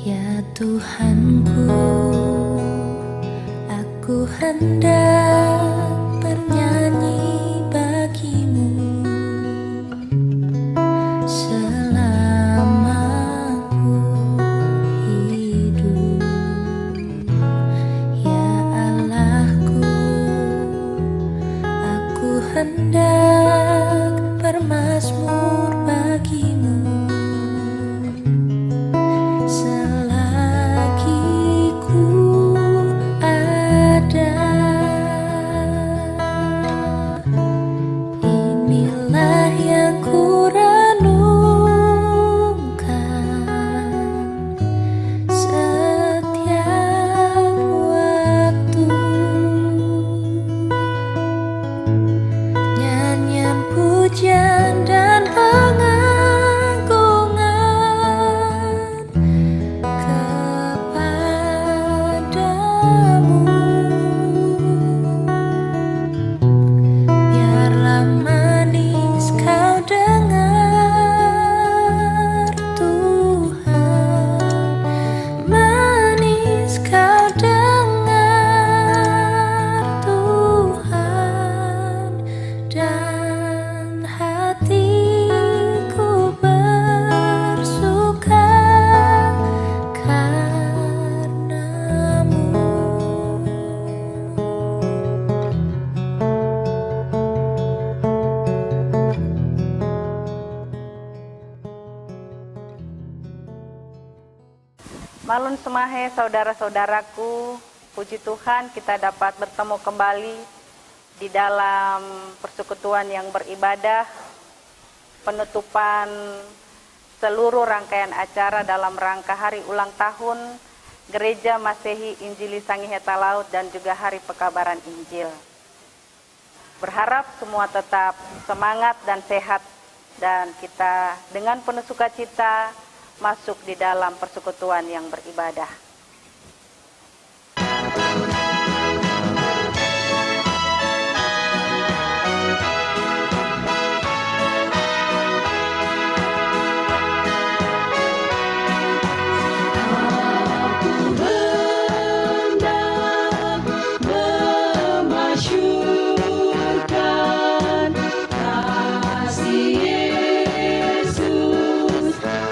Ya Tuhanku, aku hendak bernyanyi bagimu selama ku hidup. Ya Allahku, aku hendak bermazmur bagimu selagi ku ada. Inilah yang ku renungkan setiap waktu. Nyanyian pujian dan pengagungan kepadamu. Biarlah manis kau dengar Tuhan, manis kau dengar Tuhan, dan hatiku bersuka karenamu. Malun semahe saudara-saudaraku, puji Tuhan kita dapat bertemu kembali di dalam persekutuan yang beribadah, penutupan seluruh rangkaian acara dalam rangka hari ulang tahun Gereja Masehi Injili Sangiheta Laut dan juga Hari Pekabaran Injil. Berharap semua tetap semangat dan sehat, dan kita dengan penuh sukacita masuk di dalam persekutuan yang beribadah.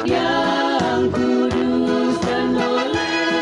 Yang kudus dan oleh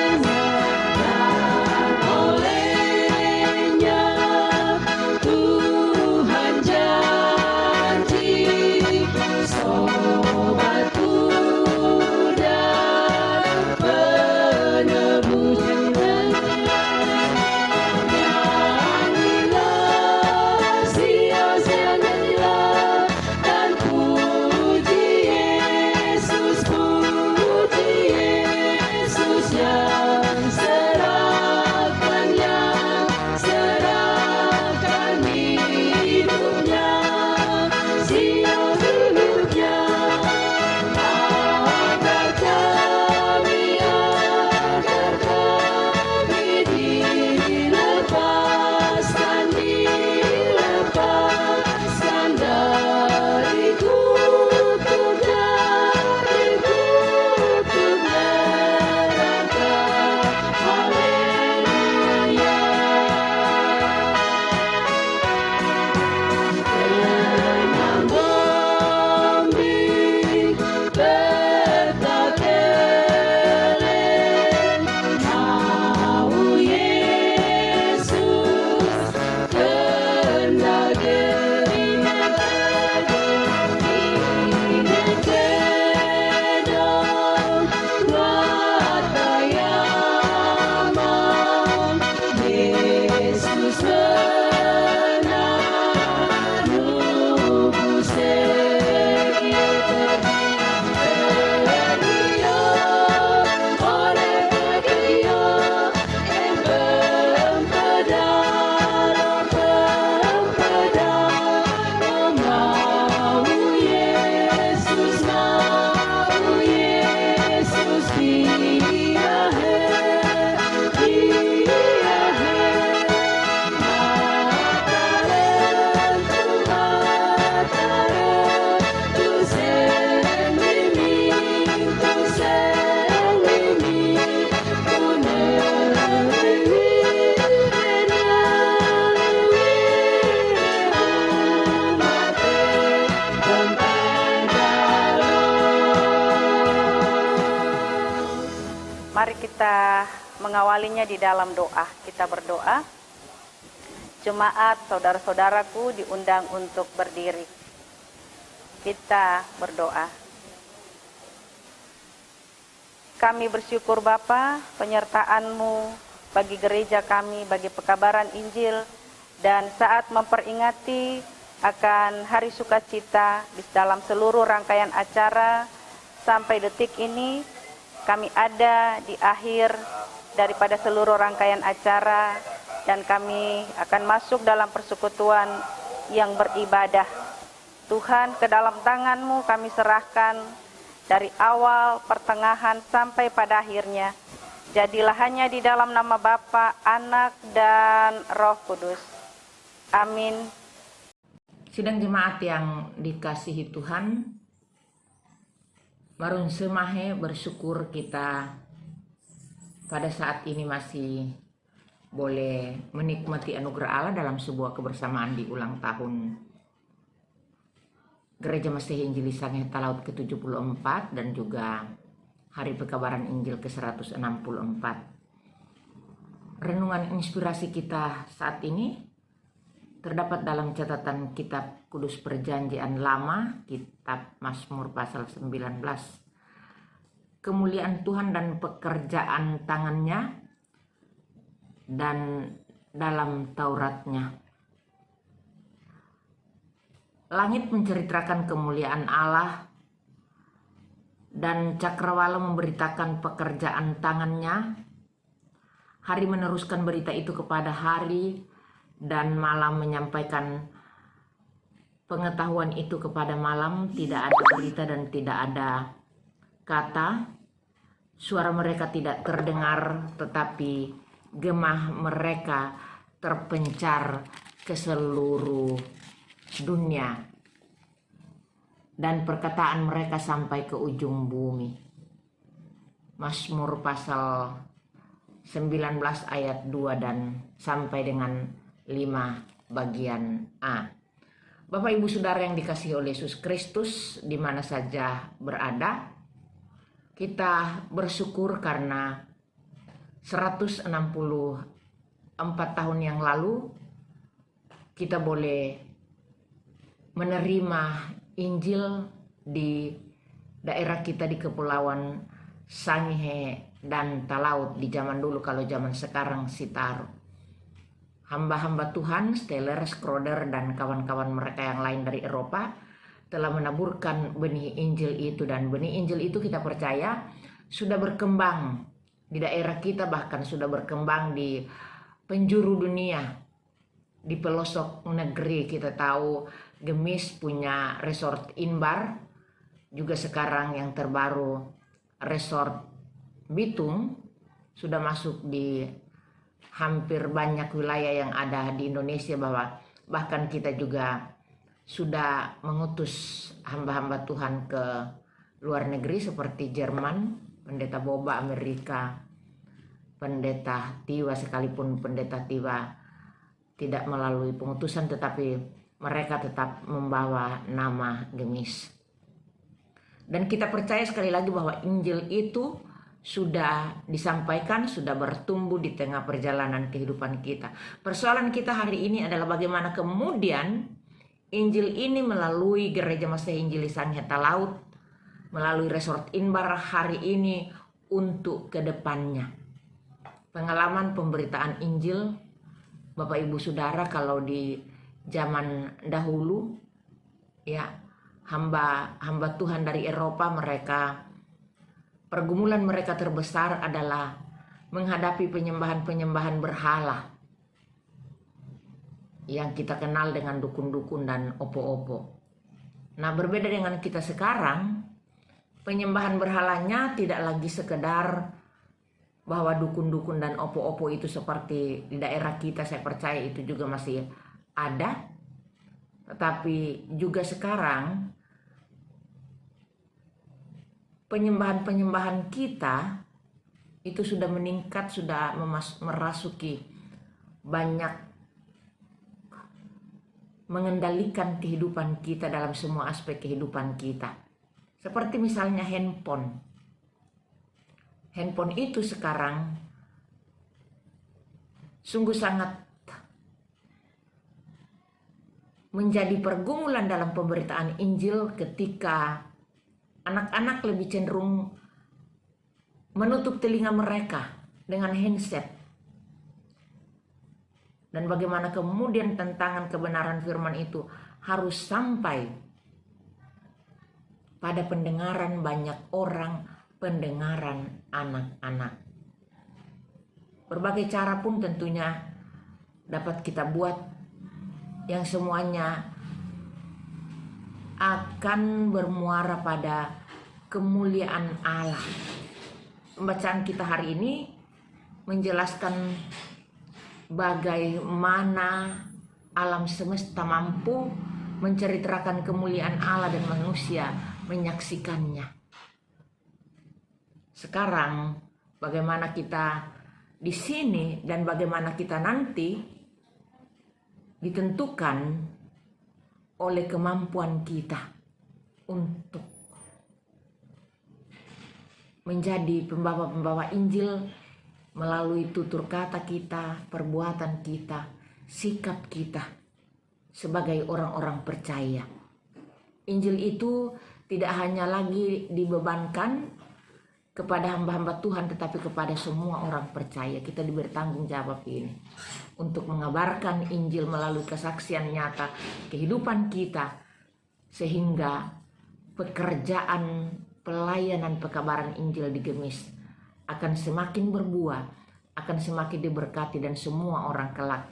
Mari kita mengawalinya di dalam doa. Kita berdoa. Jemaat, saudara-saudaraku diundang untuk berdiri. Kita berdoa. Kami bersyukur Bapa, penyertaan-Mu bagi gereja kami, bagi pekabaran Injil, dan saat memperingati akan hari sukacita di dalam seluruh rangkaian acara sampai detik ini, kami ada di akhir daripada seluruh rangkaian acara dan kami akan masuk dalam persekutuan yang beribadah. Tuhan, ke dalam tangan-Mu kami serahkan dari awal, pertengahan, sampai pada akhirnya. Jadilah hanya di dalam nama Bapa, Anak, dan Roh Kudus. Amin. Sidang jemaat yang dikasihi Tuhan, marun semahe bersyukur kita pada saat ini masih boleh menikmati anugerah Allah dalam sebuah kebersamaan di ulang tahun Gereja Mesihi Injili Sanghe Talaut ke-74 dan juga Hari Pekabaran Injil ke-164. Renungan inspirasi kita saat ini terdapat dalam catatan Kitab Kudus Perjanjian Lama, Kitab Mazmur pasal 19. Kemuliaan Tuhan dan pekerjaan tangannya dan dalam Tauratnya. Langit menceritakan kemuliaan Allah dan cakrawala memberitakan pekerjaan tangannya. Hari meneruskan berita itu kepada hari dan malam menyampaikan pengetahuan itu kepada malam. Tidak ada berita dan tidak ada kata. Suara mereka tidak terdengar, tetapi gemah mereka terpencar ke seluruh dunia dan perkataan mereka sampai ke ujung bumi. Mazmur pasal 19 ayat 2 dan sampai dengan 5 bagian A. Bapak Ibu Saudara yang dikasihi oleh Yesus Kristus, di mana saja berada, kita bersyukur karena 164 tahun yang lalu kita boleh menerima Injil di daerah kita di Kepulauan Sangihe dan Talaut di zaman dulu, kalau zaman sekarang Sitaro. Hamba-hamba Tuhan, Steller, Schroeder, dan kawan-kawan mereka yang lain dari Eropa telah menaburkan benih Injil itu, dan benih Injil itu kita percaya sudah berkembang di daerah kita, bahkan sudah berkembang di penjuru dunia, di pelosok negeri. Kita tahu Gemis punya resort Inbar, juga sekarang yang terbaru resort Bitung sudah masuk di hampir banyak wilayah yang ada di Indonesia, bahkan kita juga sudah mengutus hamba-hamba Tuhan ke luar negeri seperti Jerman, Pendeta Boba, Amerika, Pendeta Tiwa, sekalipun Pendeta Tiwa tidak melalui pengutusan, tetapi mereka tetap membawa nama Gemis. Dan kita percaya sekali lagi bahwa Injil itu sudah disampaikan, sudah bertumbuh di tengah perjalanan kehidupan kita. Persoalan kita hari ini adalah bagaimana kemudian Injil ini melalui Gereja Mesihi Injili Sanghe Talaut, melalui resort Inbar hari ini untuk kedepannya. Pengalaman pemberitaan Injil, Bapak Ibu Saudara, kalau di zaman dahulu ya, hamba Tuhan dari Eropa, mereka pergumulan mereka terbesar adalah menghadapi penyembahan berhala yang kita kenal dengan dukun-dukun dan opo-opo. Nah, berbeda dengan kita sekarang, penyembahan berhalanya tidak lagi sekedar bahwa dukun-dukun dan opo-opo itu seperti di daerah kita, saya percaya itu juga masih ada, tetapi juga sekarang penyembahan kita itu sudah meningkat, sudah merasuki banyak, mengendalikan kehidupan kita dalam semua aspek kehidupan kita. Seperti misalnya handphone. handphone itu sekarang sungguh sangat menjadi pergumulan dalam pemberitaan Injil ketika anak-anak lebih cenderung menutup telinga mereka dengan handset. Dan bagaimana kemudian tentangan kebenaran firman itu harus sampai pada pendengaran banyak orang, pendengaran anak-anak. Berbagai cara pun tentunya dapat kita buat yang semuanya akan bermuara pada kemuliaan Allah. Pembacaan kita hari ini menjelaskan bagaimana alam semesta mampu menceritakan kemuliaan Allah dan manusia menyaksikannya. Sekarang bagaimana kita di sini dan bagaimana kita nanti ditentukan oleh kemampuan kita untuk menjadi pembawa-pembawa Injil melalui tutur kata kita, perbuatan kita, sikap kita sebagai orang-orang percaya. Injil itu tidak hanya lagi dibebankan kepada hamba-hamba Tuhan, tetapi kepada semua orang percaya. Kita diberi tanggung jawab ini untuk mengabarkan Injil melalui kesaksian nyata kehidupan kita, sehingga pekerjaan pelayanan pekabaran Injil di Gemis akan semakin berbuah, akan semakin diberkati, dan semua orang kelak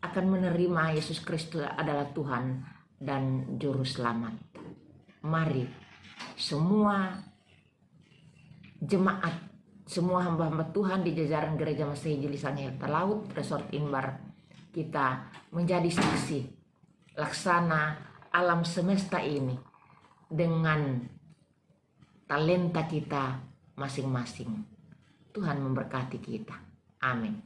akan menerima Yesus Kristus adalah Tuhan dan Juru Selamat. Mari semua jemaat, semua hamba-hamba Tuhan di jajaran Gereja Masehi Jili Sangihe Talaut Resort Imbar, kita menjadi saksi laksana alam semesta ini dengan talenta kita masing-masing. Tuhan memberkati kita. Amin.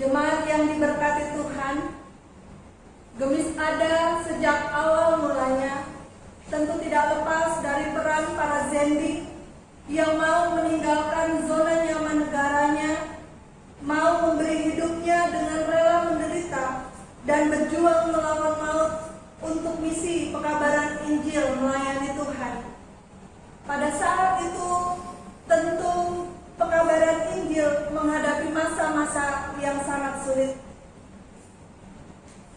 Jemaat yang diberkati Tuhan, Gemis ada sejak awal mulanya, tentu tidak lepas dari peran para zendik yang mau meninggalkan zona nyaman negaranya, mau memberi hidupnya dengan rela menderita dan berjuang melawan maut untuk misi pekabaran Injil melayani Tuhan. Pada saat itu, tentu pekabaran Injil menghadapi masa-masa yang sangat sulit.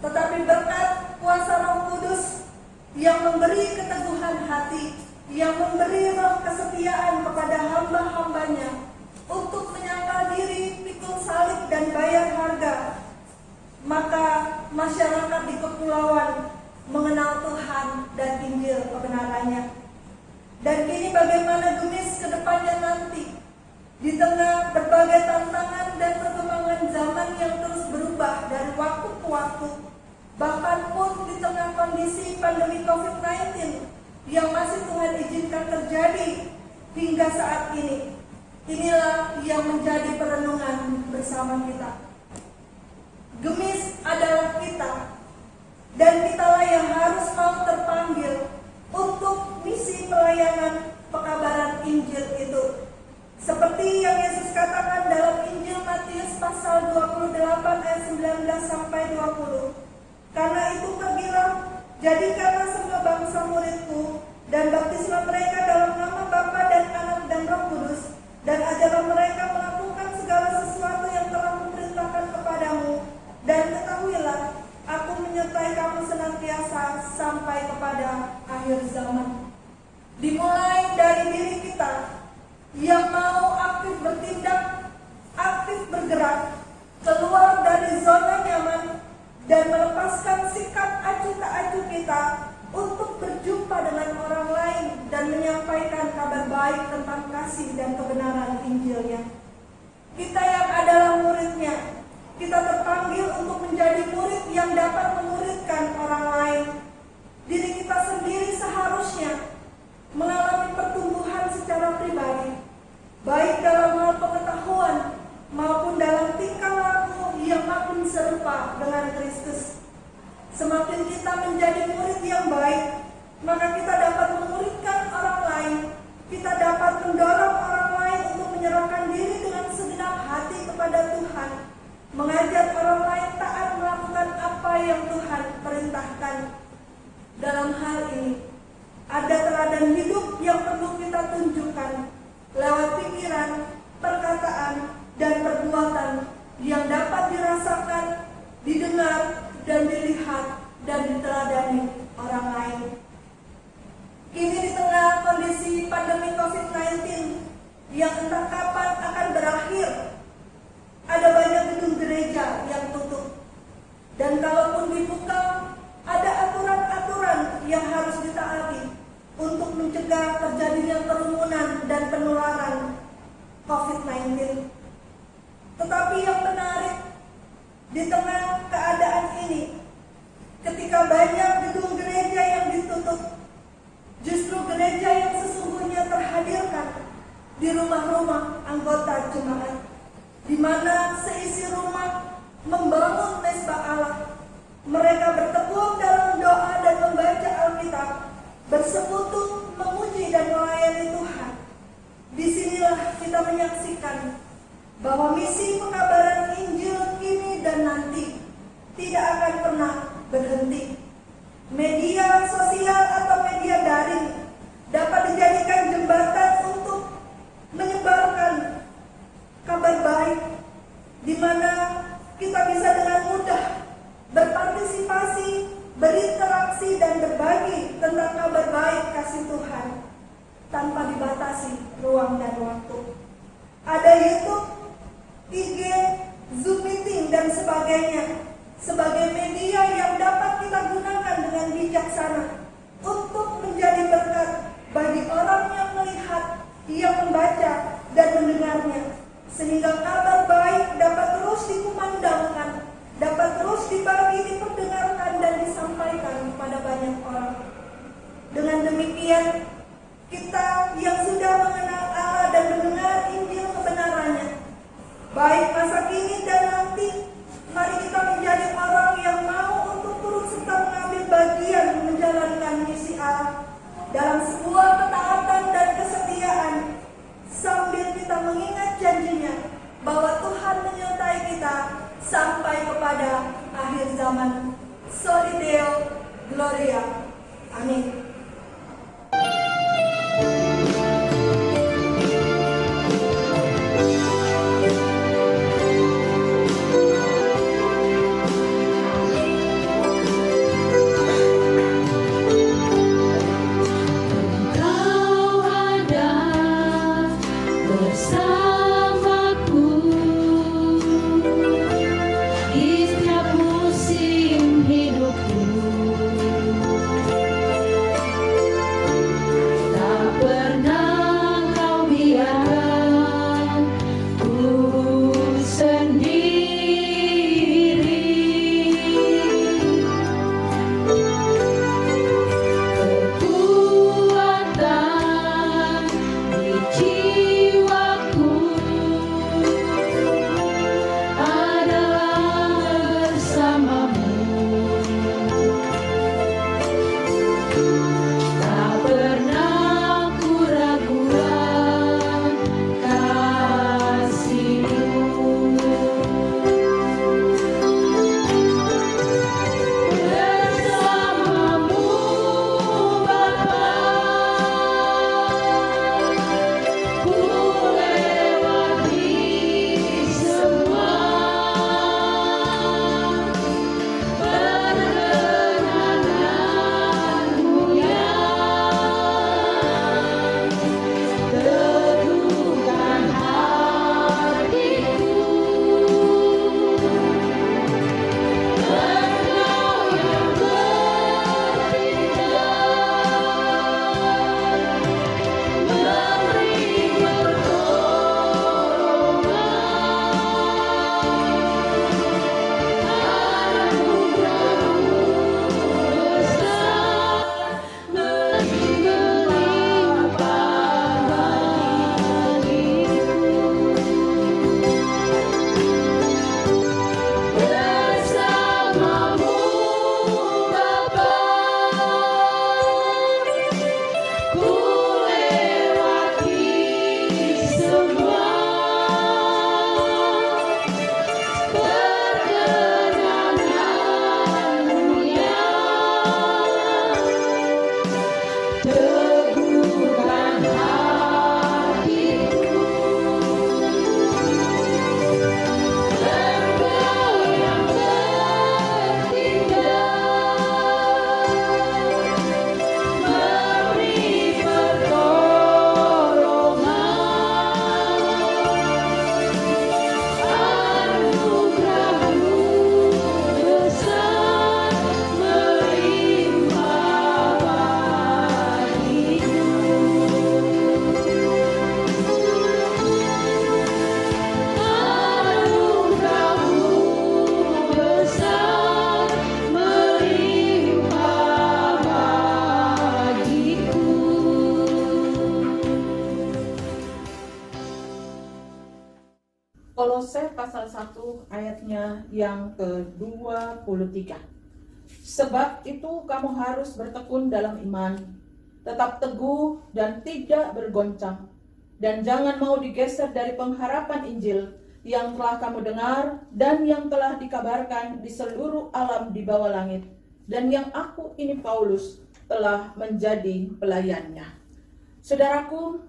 Tetapi berkat kuasa Roh Kudus yang memberi keteguhan hati, yang memberi roh kesetiaan kepada hamba-hambanya untuk menyangkal diri, pikul salib dan bayar harga, maka masyarakat di kepulauan mengenal Tuhan dan Injil kebenarannya. Dan kini bagaimana Gemis ke depannya nanti, di tengah berbagai tantangan dan perkembangan zaman yang terus berubah dari waktu ke waktu, bahkan pun di tengah kondisi pandemi COVID-19 yang masih Tuhan izinkan terjadi hingga saat ini. Inilah yang menjadi perenungan bersama kita. Gemis adalah kita, dan kitalah yang harus mau terpanggil untuk misi pelayanan pekabaran Injil itu. Seperti yang Yesus katakan dalam Injil Matius pasal 28 ayat 19 sampai 20. Karena itu pergilah, jadikanlah semua bangsa muridku, dan baptislah mereka dalam nama Bapa dan Anak dan Roh Kudus, dan ajarlah mereka melakukan segala sesuatu yang telah kuperintahkan kepadamu, dan ketahuilah, aku menyertai kamu senantiasa sampai kepada akhir zaman. Dimulai dari diri kita yang mau aktif bertindak, aktif bergerak, keluar dari zona nyaman, dan melepaskan sikap acuh tak acuh kita untuk berjumpa dengan orang lain dan menyampaikan kabar baik tentang kasih dan kebenaran Injilnya. Kita yang adalah muridnya, kita terpanggil untuk menjadi murid yang dapat memuridkan orang lain. Diri kita sendiri seharusnya mengalami pertumbuhan secara pribadi, baik dalam hal pengetahuan maupun dalam tingkah laku yang makin serupa dengan Kristus. Semakin kita menjadi murid yang baik, maka kita dapat memuridkan orang lain. Kita dapat mendorong orang lain untuk menyerahkan diri dengan segenap hati kepada Tuhan, mengajak orang lain taat melakukan apa yang Tuhan perintahkan. Dalam hal ini, ada teladan hidup yang perlu kita tunjukkan lewat pikiran, perkataan, dan perbuatan yang dapat dirasakan, didengar, dan dilihat, dan diteladani orang lain. Kini di tengah kondisi pandemi COVID-19 yang entah kapan akan berakhir, ada banyak gedung gereja yang tutup. Dan kalaupun dibuka, ada aturan-aturan yang harus ditaati untuk mencegah terjadinya kerumunan dan penularan COVID-19. Tetapi yang menarik, di tengah keadaan ini, ketika banyak gedung gereja yang ditutup, justru gereja yang sesungguhnya terhadirkan di rumah-rumah anggota jemaat, di mana seisi rumah membangun mesbah Allah. Mereka bertepuk dalam doa dan membaca Alkitab, bersekutu, memuji dan melayani Tuhan. Disinilah kita menyaksikan bahwa misi pekabaran Injil kini dan nanti tidak akan pernah berhenti. Media sosial atau media daring dapat dijadikan jembatan untuk menyebarkan kabar baik, di mana kita bisa dengan mudah berpartisipasi, berinteraksi, dan berbagi tentang kabar baik kasih Tuhan tanpa dibatasi ruang dan waktu. Ada YouTube, IG, Zoom meeting, dan sebagainya sebagai media yang dapat kita gunakan dengan bijaksana untuk menjadi berkat bagi orang yang melihat, yang membaca, dan mendengarnya, sehingga kabar baik dapat terus dikumandangkan, dapat terus dibagi, diperdengarkan, dan disampaikan kepada banyak orang. Dengan demikian, kita yang sudah mengenal Allah dan mendengar Injil kebenarannya, baik masa kini dan nanti, sampai kepada akhir zaman. Soli Deo Gloria. Amin. Kau ada bersamaku di setiap musim hidupku. Tak pernah kau biarkan ku sendiri. Kekuatan di jiwaku adalah bersamamu. Tak pernah ku ragukan kasih-Mu. Bersamamu Bapa, ku lewati semua perkenananmu yang teguhkan hatiku. Engkau yang bertindak memberi pertolongan, anugerah-Mu besar melimpah bagiku. Bersamamu Bapa, ku lewati semua perkenananmu yang teguhkan hatiku. Engkau yang bertindak memberi pertolongan, anugerah-Mu besar melimpah bagiku. Anugerah-Mu besar melimpah bagiku. Kolose pasal 1 ayatnya yang ke-23. Sebab itu kamu harus bertekun dalam iman, tetap teguh dan tidak bergoncang, dan jangan mau digeser dari pengharapan Injil yang telah kamu dengar dan yang telah dikabarkan di seluruh alam di bawah langit, dan yang aku ini Paulus telah menjadi pelayannya. Saudaraku,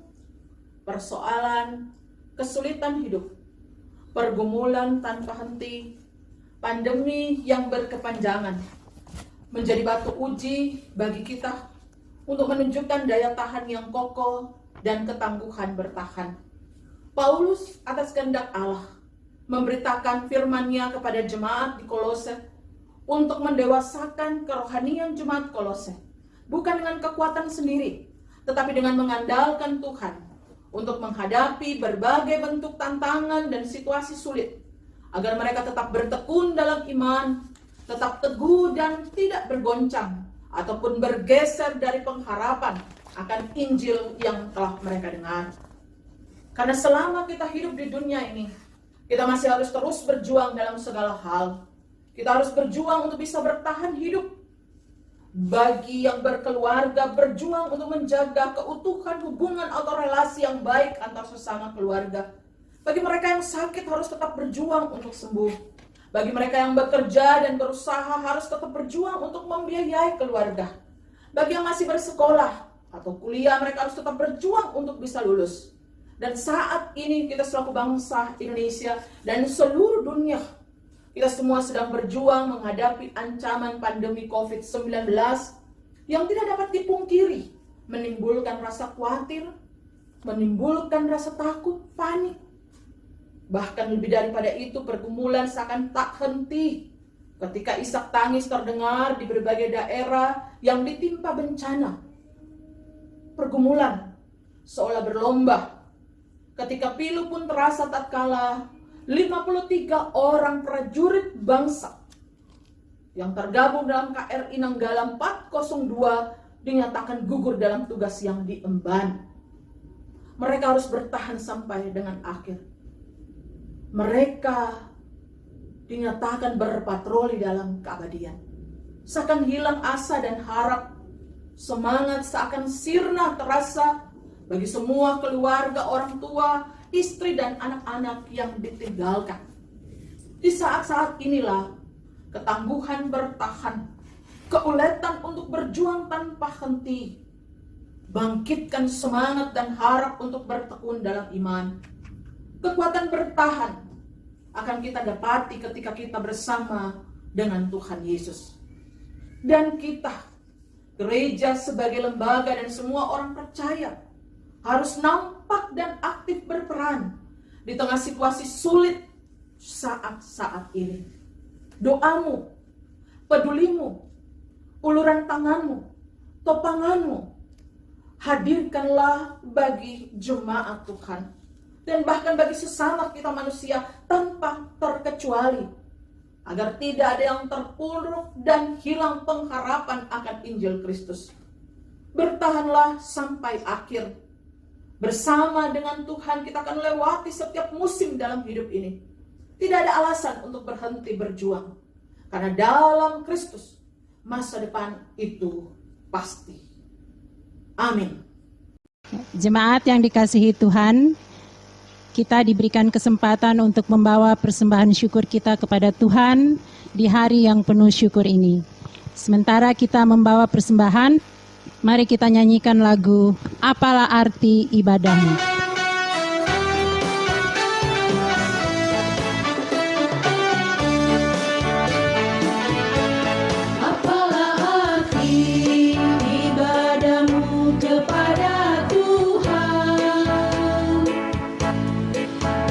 persoalan, kesulitan hidup, pergumulan tanpa henti, pandemi yang berkepanjangan menjadi batu uji bagi kita untuk menunjukkan daya tahan yang kokoh dan ketangguhan bertahan. Paulus atas kehendak Allah memberitakan firman-Nya kepada jemaat di Kolose untuk mendewasakan kerohanian jemaat Kolose, bukan dengan kekuatan sendiri, tetapi dengan mengandalkan Tuhan untuk menghadapi berbagai bentuk tantangan dan situasi sulit, agar mereka tetap bertekun dalam iman, tetap teguh dan tidak bergoncang ataupun bergeser dari pengharapan akan Injil yang telah mereka dengar. Karena selama kita hidup di dunia ini, kita masih harus terus berjuang dalam segala hal. Kita harus berjuang untuk bisa bertahan hidup. Bagi yang berkeluarga, berjuang untuk menjaga keutuhan hubungan atau relasi yang baik antar sesama keluarga. Bagi mereka yang sakit harus tetap berjuang untuk sembuh. Bagi mereka yang bekerja dan berusaha harus tetap berjuang untuk membiayai keluarga. Bagi yang masih bersekolah atau kuliah, mereka harus tetap berjuang untuk bisa lulus. Dan saat ini kita selaku bangsa Indonesia dan seluruh dunia, kita semua sedang berjuang menghadapi ancaman pandemi COVID-19 yang tidak dapat dipungkiri, menimbulkan rasa khawatir, menimbulkan rasa takut, panik. Bahkan lebih daripada itu, pergumulan seakan tak henti ketika isak tangis terdengar di berbagai daerah yang ditimpa bencana. Pergumulan seolah berlomba ketika pilu pun terasa tak kalah. 53 orang prajurit bangsa yang tergabung dalam KRI Nanggala 402 dinyatakan gugur dalam tugas yang diemban. Mereka harus bertahan sampai dengan akhir. Mereka dinyatakan berpatroli dalam keabadian. Seakan hilang asa dan harap. Semangat seakan sirna terasa bagi semua keluarga, orang tua, istri dan anak-anak yang ditinggalkan. Di saat-saat inilah ketangguhan bertahan, keuletan untuk berjuang tanpa henti, bangkitkan semangat dan harap untuk bertekun dalam iman. Kekuatan bertahan akan kita dapati ketika kita bersama dengan Tuhan Yesus. Dan kita, gereja sebagai lembaga dan semua orang percaya, harus nampak dan aktif berperan di tengah situasi sulit saat-saat ini. Doamu, pedulimu, uluran tanganmu, topanganmu, hadirkanlah bagi jemaat Tuhan. Dan bahkan bagi sesama kita manusia tanpa terkecuali, agar tidak ada yang terpuruk dan hilang pengharapan akan Injil Kristus. Bertahanlah sampai akhir. Bersama dengan Tuhan kita akan lewati setiap musim dalam hidup ini. Tidak ada alasan untuk berhenti berjuang. Karena dalam Kristus masa depan itu pasti. Amin. Jemaat yang dikasihi Tuhan, kita diberikan kesempatan untuk membawa persembahan syukur kita kepada Tuhan di hari yang penuh syukur ini. Sementara kita membawa persembahan, mari kita nyanyikan lagu Apalah Arti Ibadahmu. Apalah arti ibadahmu kepada Tuhan,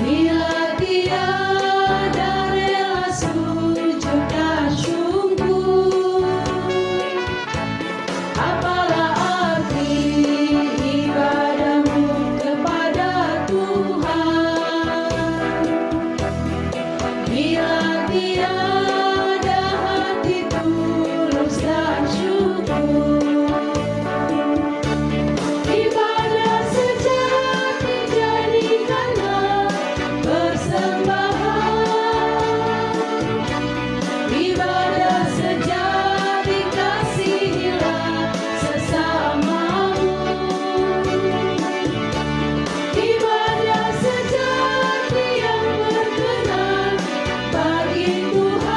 bila tiada rela sujud dan syukur. Apalah arti ibadahmu kepada Tuhan, bila tiada hati tulus dan syukur. Ibadah sejati jadikanlah persembahan, ibadah sejati kasihilah sesamamu, ibadah sejati yang berkenan bagi Tuhan.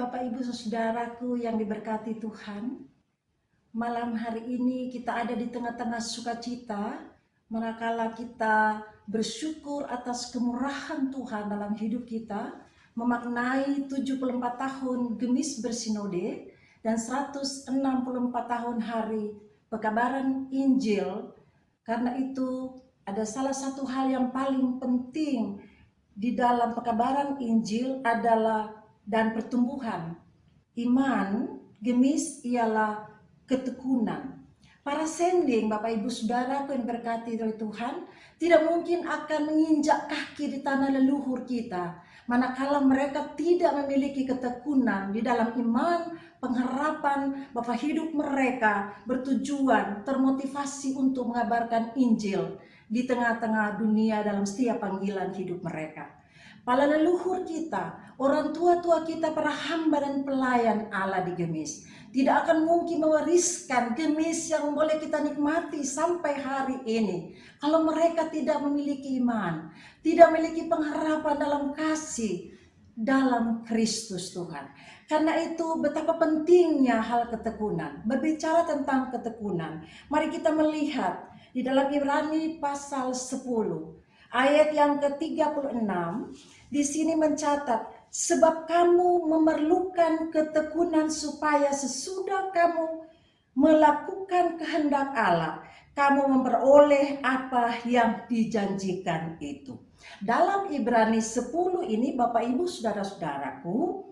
Bapak Ibu Saudaraku yang diberkati Tuhan, malam hari ini kita ada di tengah-tengah sukacita, manakala kita bersyukur atas kemurahan Tuhan dalam hidup kita, memaknai 74 tahun Gemis Bersinode dan 164 tahun hari pekabaran Injil. Karena itu ada salah satu hal yang paling penting di dalam pekabaran Injil adalah dan pertumbuhan. Iman, Gemis ialah ketekunan. Para sending, Bapak Ibu Saudara yang berkati oleh Tuhan, tidak mungkin akan menginjak kaki di tanah leluhur kita, manakala mereka tidak memiliki ketekunan di dalam iman, pengharapan bahwa hidup mereka bertujuan, termotivasi untuk mengabarkan Injil di tengah-tengah dunia dalam setiap panggilan hidup mereka. Para leluhur kita, orang tua-tua kita, para hamba dan pelayan Allah di Gemis, tidak akan mungkin mewariskan Gemis yang boleh kita nikmati sampai hari ini kalau mereka tidak memiliki iman, tidak memiliki pengharapan dalam kasih dalam Kristus Tuhan. Karena itu betapa pentingnya hal ketekunan. Berbicara tentang ketekunan, mari kita melihat di dalam Ibrani pasal 10 ayat yang ke-36. Di sini mencatat, sebab kamu memerlukan ketekunan supaya sesudah kamu melakukan kehendak Allah, kamu memperoleh apa yang dijanjikan itu. Dalam Ibrani 10 ini, Bapak Ibu Saudara-saudaraku,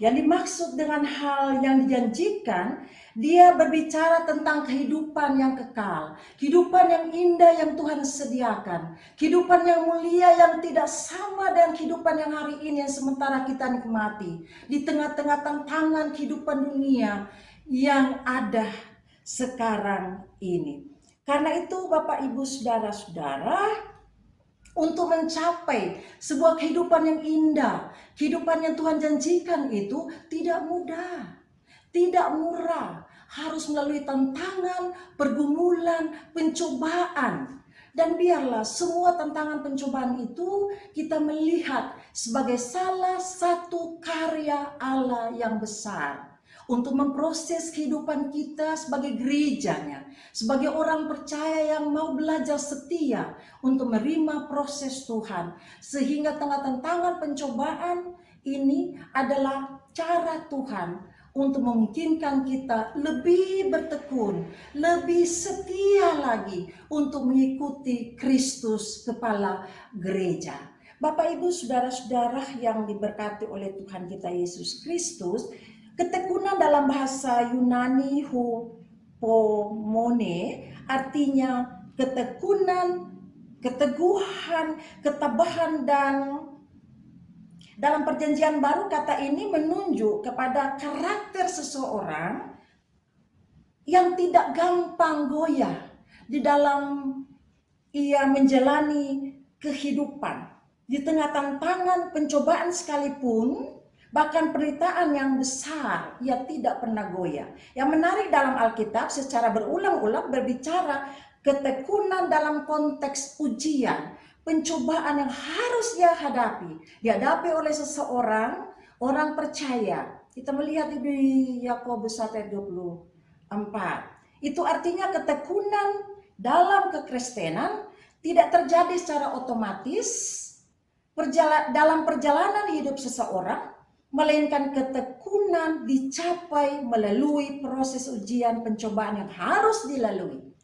yang dimaksud dengan hal yang dijanjikan, dia berbicara tentang kehidupan yang kekal, kehidupan yang indah yang Tuhan sediakan, kehidupan yang mulia yang tidak sama dengan kehidupan yang hari ini yang sementara kita nikmati di tengah-tengah tantangan kehidupan dunia yang ada sekarang ini. Karena itu Bapak Ibu Saudara-saudara, untuk mencapai sebuah kehidupan yang indah, kehidupan yang Tuhan janjikan itu tidak mudah, tidak murah, harus melalui tantangan, pergumulan, pencobaan. Dan biarlah semua tantangan pencobaan itu kita melihat sebagai salah satu karya Allah yang besar untuk memproses kehidupan kita sebagai gerejanya, sebagai orang percaya yang mau belajar setia untuk menerima proses Tuhan. Sehingga tengah tantangan pencobaan ini adalah cara Tuhan untuk memungkinkan kita lebih bertekun, lebih setia lagi untuk mengikuti Kristus kepala gereja. Bapak Ibu Saudara-saudara yang diberkati oleh Tuhan kita Yesus Kristus, ketekunan dalam bahasa Yunani hupomone artinya ketekunan, keteguhan, ketabahan, dan dalam perjanjian baru kata ini menunjuk kepada karakter seseorang yang tidak gampang goyah di dalam ia menjalani kehidupan. Di tengah tantangan pencobaan sekalipun, bahkan penderitaan yang besar, ia tidak pernah goyah. Yang menarik dalam Alkitab secara berulang-ulang berbicara ketekunan dalam konteks ujian, pencobaan yang harus ia hadapi, dihadapi oleh seseorang, orang percaya. Kita melihat di Yakobus 1:24. Itu artinya ketekunan dalam kekristenan tidak terjadi secara otomatis dalam perjalanan hidup seseorang, melainkan ketekunan dicapai melalui proses ujian pencobaan yang harus dilalui.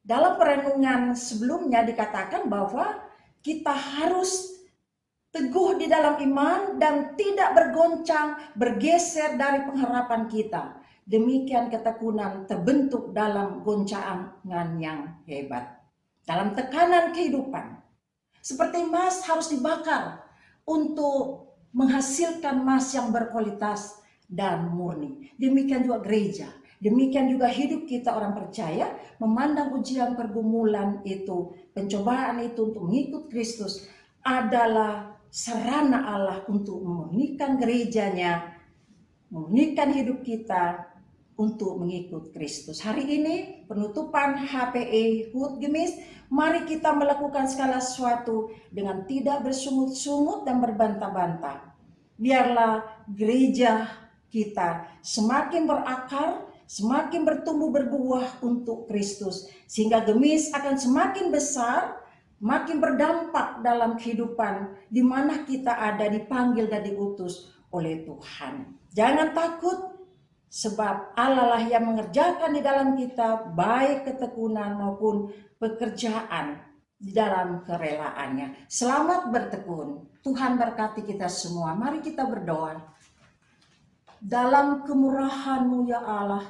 Dalam perenungan sebelumnya dikatakan bahwa kita harus teguh di dalam iman dan tidak bergoncang, bergeser dari pengharapan kita. Demikian ketekunan terbentuk dalam goncangan yang hebat, dalam tekanan kehidupan. Seperti emas harus dibakar untuk menghasilkan emas yang berkualitas dan murni. Demikian juga gereja. Demikian juga hidup kita orang percaya, memandang ujian pergumulan itu, pencobaan itu untuk mengikut Kristus adalah sarana Allah untuk memurnikan gerejanya, memurnikan hidup kita, untuk mengikut Kristus. Hari ini penutupan HPE HUT Gemis, mari kita melakukan segala sesuatu dengan tidak bersungut-sungut dan berbantah-bantah. Biarlah gereja kita semakin berakar, semakin bertumbuh berbuah untuk Kristus, sehingga Gemis akan semakin besar, makin berdampak dalam kehidupan di mana kita ada, dipanggil dan diutus oleh Tuhan. Jangan takut, sebab Allah lah yang mengerjakan di dalam kita baik ketekunan maupun pekerjaan di dalam kerelaannya. Selamat bertekun. Tuhan berkati kita semua. Mari kita berdoa. Dalam kemurahan-Mu ya Allah,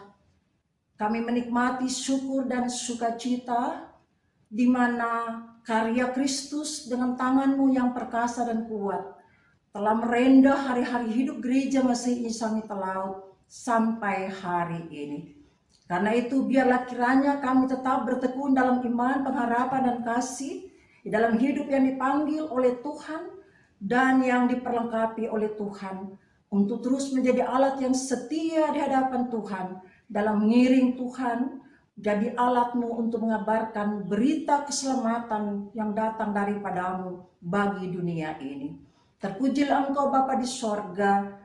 kami menikmati syukur dan sukacita di mana karya Kristus dengan tangan-Mu yang perkasa dan kuat telah merendah hari-hari hidup gereja Masih Insani Telaut sampai hari ini. Karena itu biarlah kiranya kami tetap bertekun dalam iman, pengharapan dan kasih di dalam hidup yang dipanggil oleh Tuhan dan yang diperlengkapi oleh Tuhan untuk terus menjadi alat yang setia di hadapan Tuhan dalam mengiring Tuhan, jadi alat-Mu untuk mengabarkan berita keselamatan yang datang daripada-Mu bagi dunia ini. Terpujilah Engkau Bapa di sorga.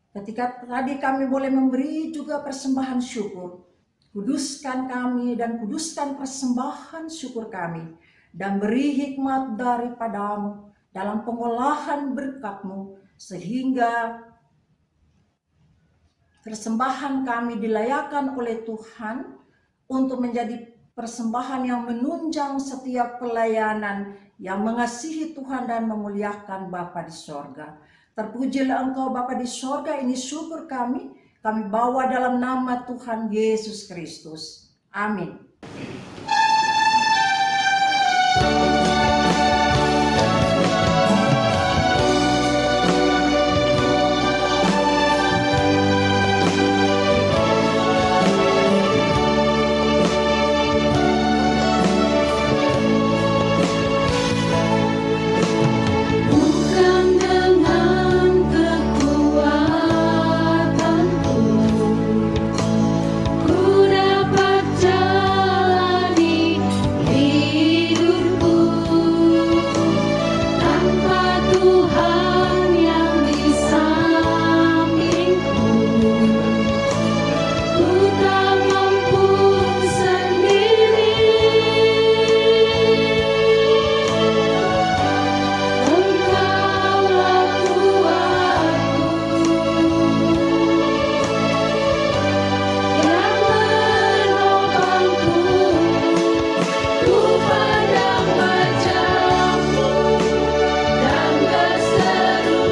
Ketika tadi kami boleh memberi juga persembahan syukur, kuduskan kami dan kuduskan persembahan syukur kami, dan beri hikmat daripada-Mu dalam pengolahan berkat-Mu, sehingga persembahan kami dilayakan oleh Tuhan untuk menjadi persembahan yang menunjang setiap pelayanan yang mengasihi Tuhan dan memuliakan Bapa di sorga. Terpujilah Engkau Bapa di sorga, ini syukur kami bawa dalam nama Tuhan Yesus Kristus. Amin. Bukan dengan kekuatanku ku dapat jalani hidupku, tanpa Tuhan yang di sampingku ku tak mampu sendiri. Engkaulah kuatku yang menopangku, ku pandang wajah-Mu dan berseru,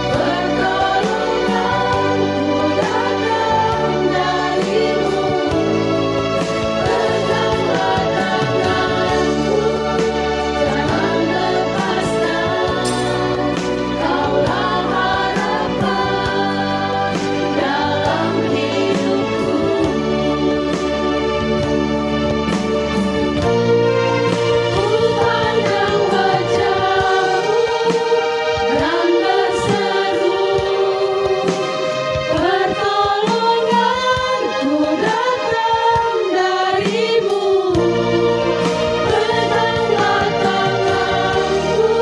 pertolonganku datang dari-Mu. Peganglah tanganku, jangan lepaskan, Kaulah harapan dalam hidupku. Ku pandang wajah-Mu dan berseru, pertolonganku datang dari-Mu. Peganglah tanganku,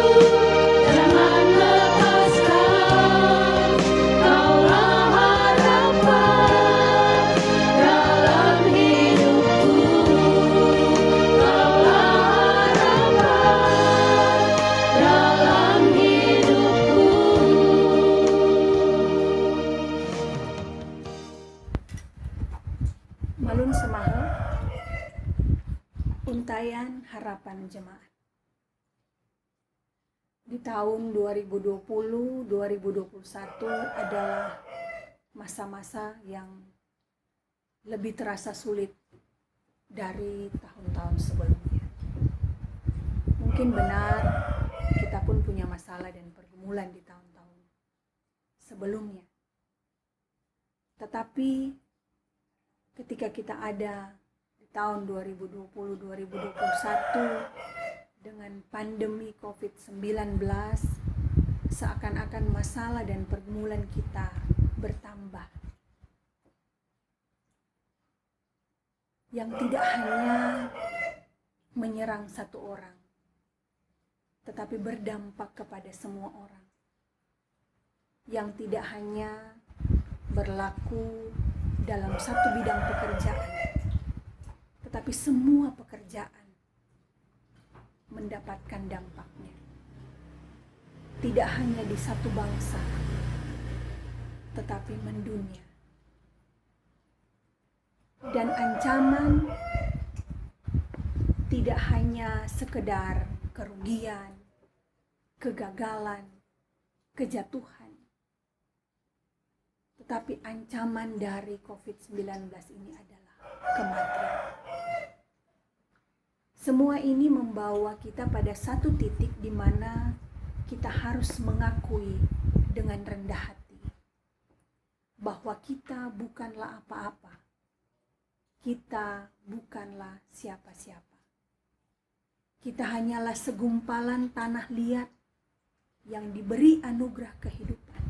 jangan lepaskan, Kaulah harapan dalam hidupku. Kaulah harapan dalam hidupku. Malun Semahu, Untayan Harapan Jemaat. Di tahun 2020-2021 adalah masa-masa yang lebih terasa sulit dari tahun-tahun sebelumnya. Mungkin benar kita pun punya masalah dan pergumulan di tahun-tahun sebelumnya. Tetapi ketika kita ada di tahun 2020-2021 dengan pandemi COVID-19, seakan-akan masalah dan pergumulan kita bertambah. yang tidak hanya menyerang satu orang, tetapi berdampak kepada semua orang, yang tidak hanya berlaku dalam satu bidang pekerjaan, tetapi semua pekerjaan mendapatkan dampaknya. Tidak hanya di satu bangsa, tetapi mendunia. Dan ancaman tidak hanya sekedar kerugian, kegagalan, kejatuhan, tetapi ancaman dari COVID-19 ini adalah kematian. Semua ini membawa kita pada satu titik di mana kita harus mengakui dengan rendah hati bahwa kita bukanlah apa-apa. Kita bukanlah siapa-siapa. Kita hanyalah segumpalan tanah liat yang diberi anugerah kehidupan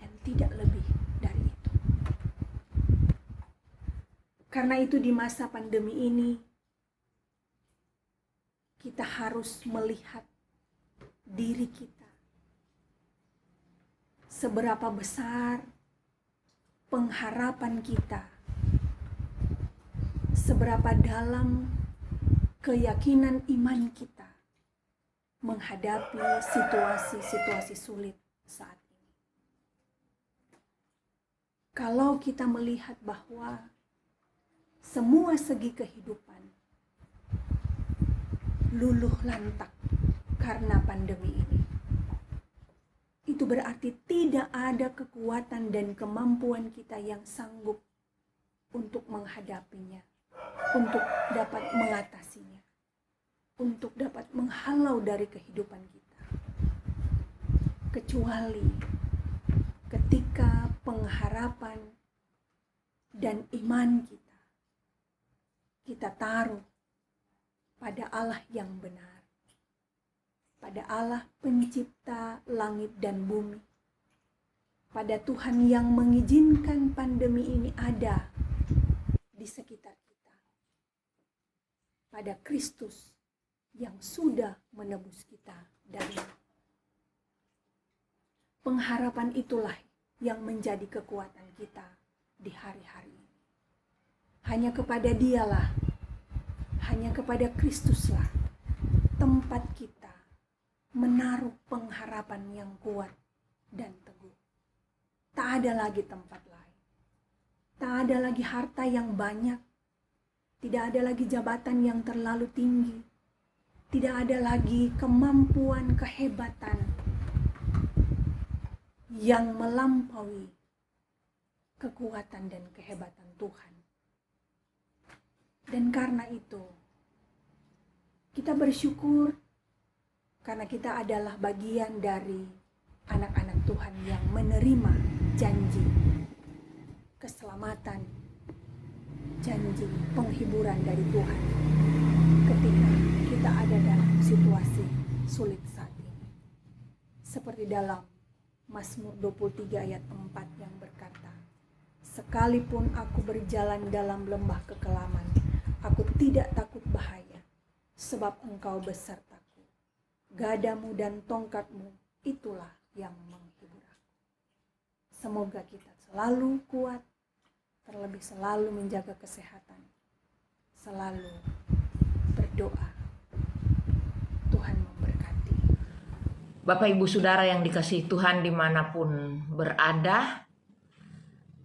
dan tidak lebih dari itu. Karena itu di masa pandemi ini kita harus melihat diri kita. Seberapa besar pengharapan kita, seberapa dalam keyakinan iman kita menghadapi situasi-situasi sulit saat ini. Kalau kita melihat bahwa semua segi kehidupan luluh lantak karena pandemi ini, itu berarti tidak ada kekuatan dan kemampuan kita yang sanggup untuk menghadapinya, untuk dapat mengatasinya, untuk dapat menghalau dari kehidupan kita. Kecuali ketika pengharapan dan iman kita taruh pada Allah yang benar, pada Allah pencipta langit dan bumi, pada Tuhan yang mengizinkan pandemi ini ada di sekitar kita, pada Kristus yang sudah menebus kita dari pengharapan. Itulah yang menjadi kekuatan kita di hari-hari ini. Hanya kepada Dialah, hanya kepada Kristuslah tempat kita menaruh pengharapan yang kuat dan teguh. Tak ada lagi tempat lain. Tak ada lagi harta yang banyak. Tidak ada lagi jabatan yang terlalu tinggi. Tidak ada lagi kemampuan, kehebatan yang melampaui kekuatan dan kehebatan Tuhan. Dan karena itu, kita bersyukur karena kita adalah bagian dari anak-anak Tuhan yang menerima janji keselamatan, janji penghiburan dari Tuhan ketika kita ada dalam situasi sulit saat ini. Seperti dalam Mazmur 23 ayat 4 yang berkata, "Sekalipun aku berjalan dalam lembah kekelaman, aku tidak takut bahaya, sebab Engkau besertaku. Gadamu dan tongkatmu, itulah yang menghibur aku." Semoga kita selalu kuat, terlebih selalu menjaga kesehatan, selalu berdoa. Tuhan memberkati. Bapak Ibu Saudara yang dikasihi Tuhan dimanapun berada,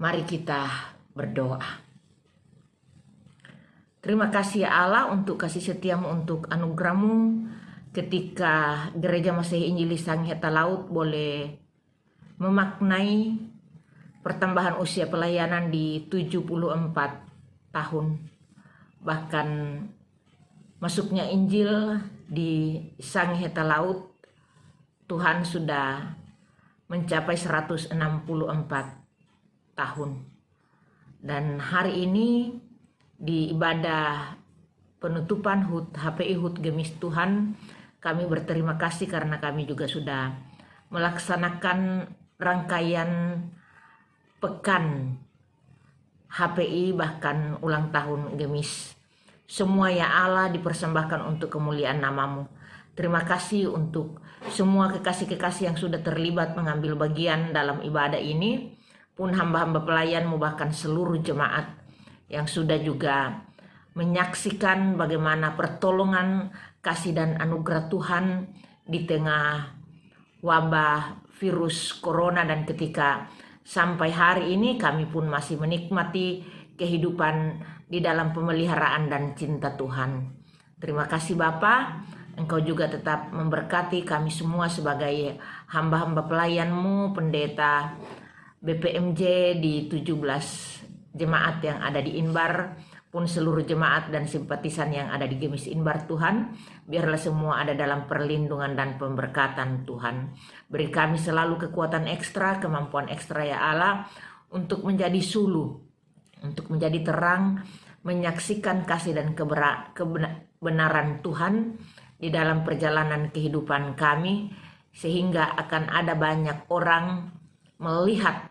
mari kita berdoa. Terima kasih ya Allah untuk kasih setiamu, untuk anugerahmu ketika Gereja Masehi Injili Sangihe Talaut boleh memaknai pertambahan usia pelayanan di 74 tahun. Bahkan masuknya Injil di Sangihe Talaut, Tuhan sudah mencapai 164 tahun. Dan hari ini di ibadah penutupan HUT HPI HUT Gemis Tuhan, kami berterima kasih karena kami juga sudah melaksanakan rangkaian pekan HPI bahkan ulang tahun Gemis. Semua ya Allah dipersembahkan untuk kemuliaan nama-Mu. Terima kasih untuk semua kekasih-kekasih yang sudah terlibat mengambil bagian dalam ibadah ini, pun hamba-hamba pelayan-Mu bahkan seluruh jemaat yang sudah juga menyaksikan bagaimana pertolongan, kasih dan anugerah Tuhan di tengah wabah virus corona, dan ketika sampai hari ini kami pun masih menikmati kehidupan di dalam pemeliharaan dan cinta Tuhan. Terima kasih Bapa, Engkau juga tetap memberkati kami semua sebagai hamba-hamba pelayan-Mu, pendeta BPMJ di 17 jemaat yang ada di Inbar, pun seluruh jemaat dan simpatisan yang ada di Gemis Inbar Tuhan. Biarlah semua ada dalam perlindungan dan pemberkatan Tuhan. Beri kami selalu kekuatan ekstra, kemampuan ekstra ya Allah, untuk menjadi sulu, untuk menjadi terang, menyaksikan kasih dan kebenaran Tuhan di dalam perjalanan kehidupan kami, sehingga akan ada banyak orang melihat,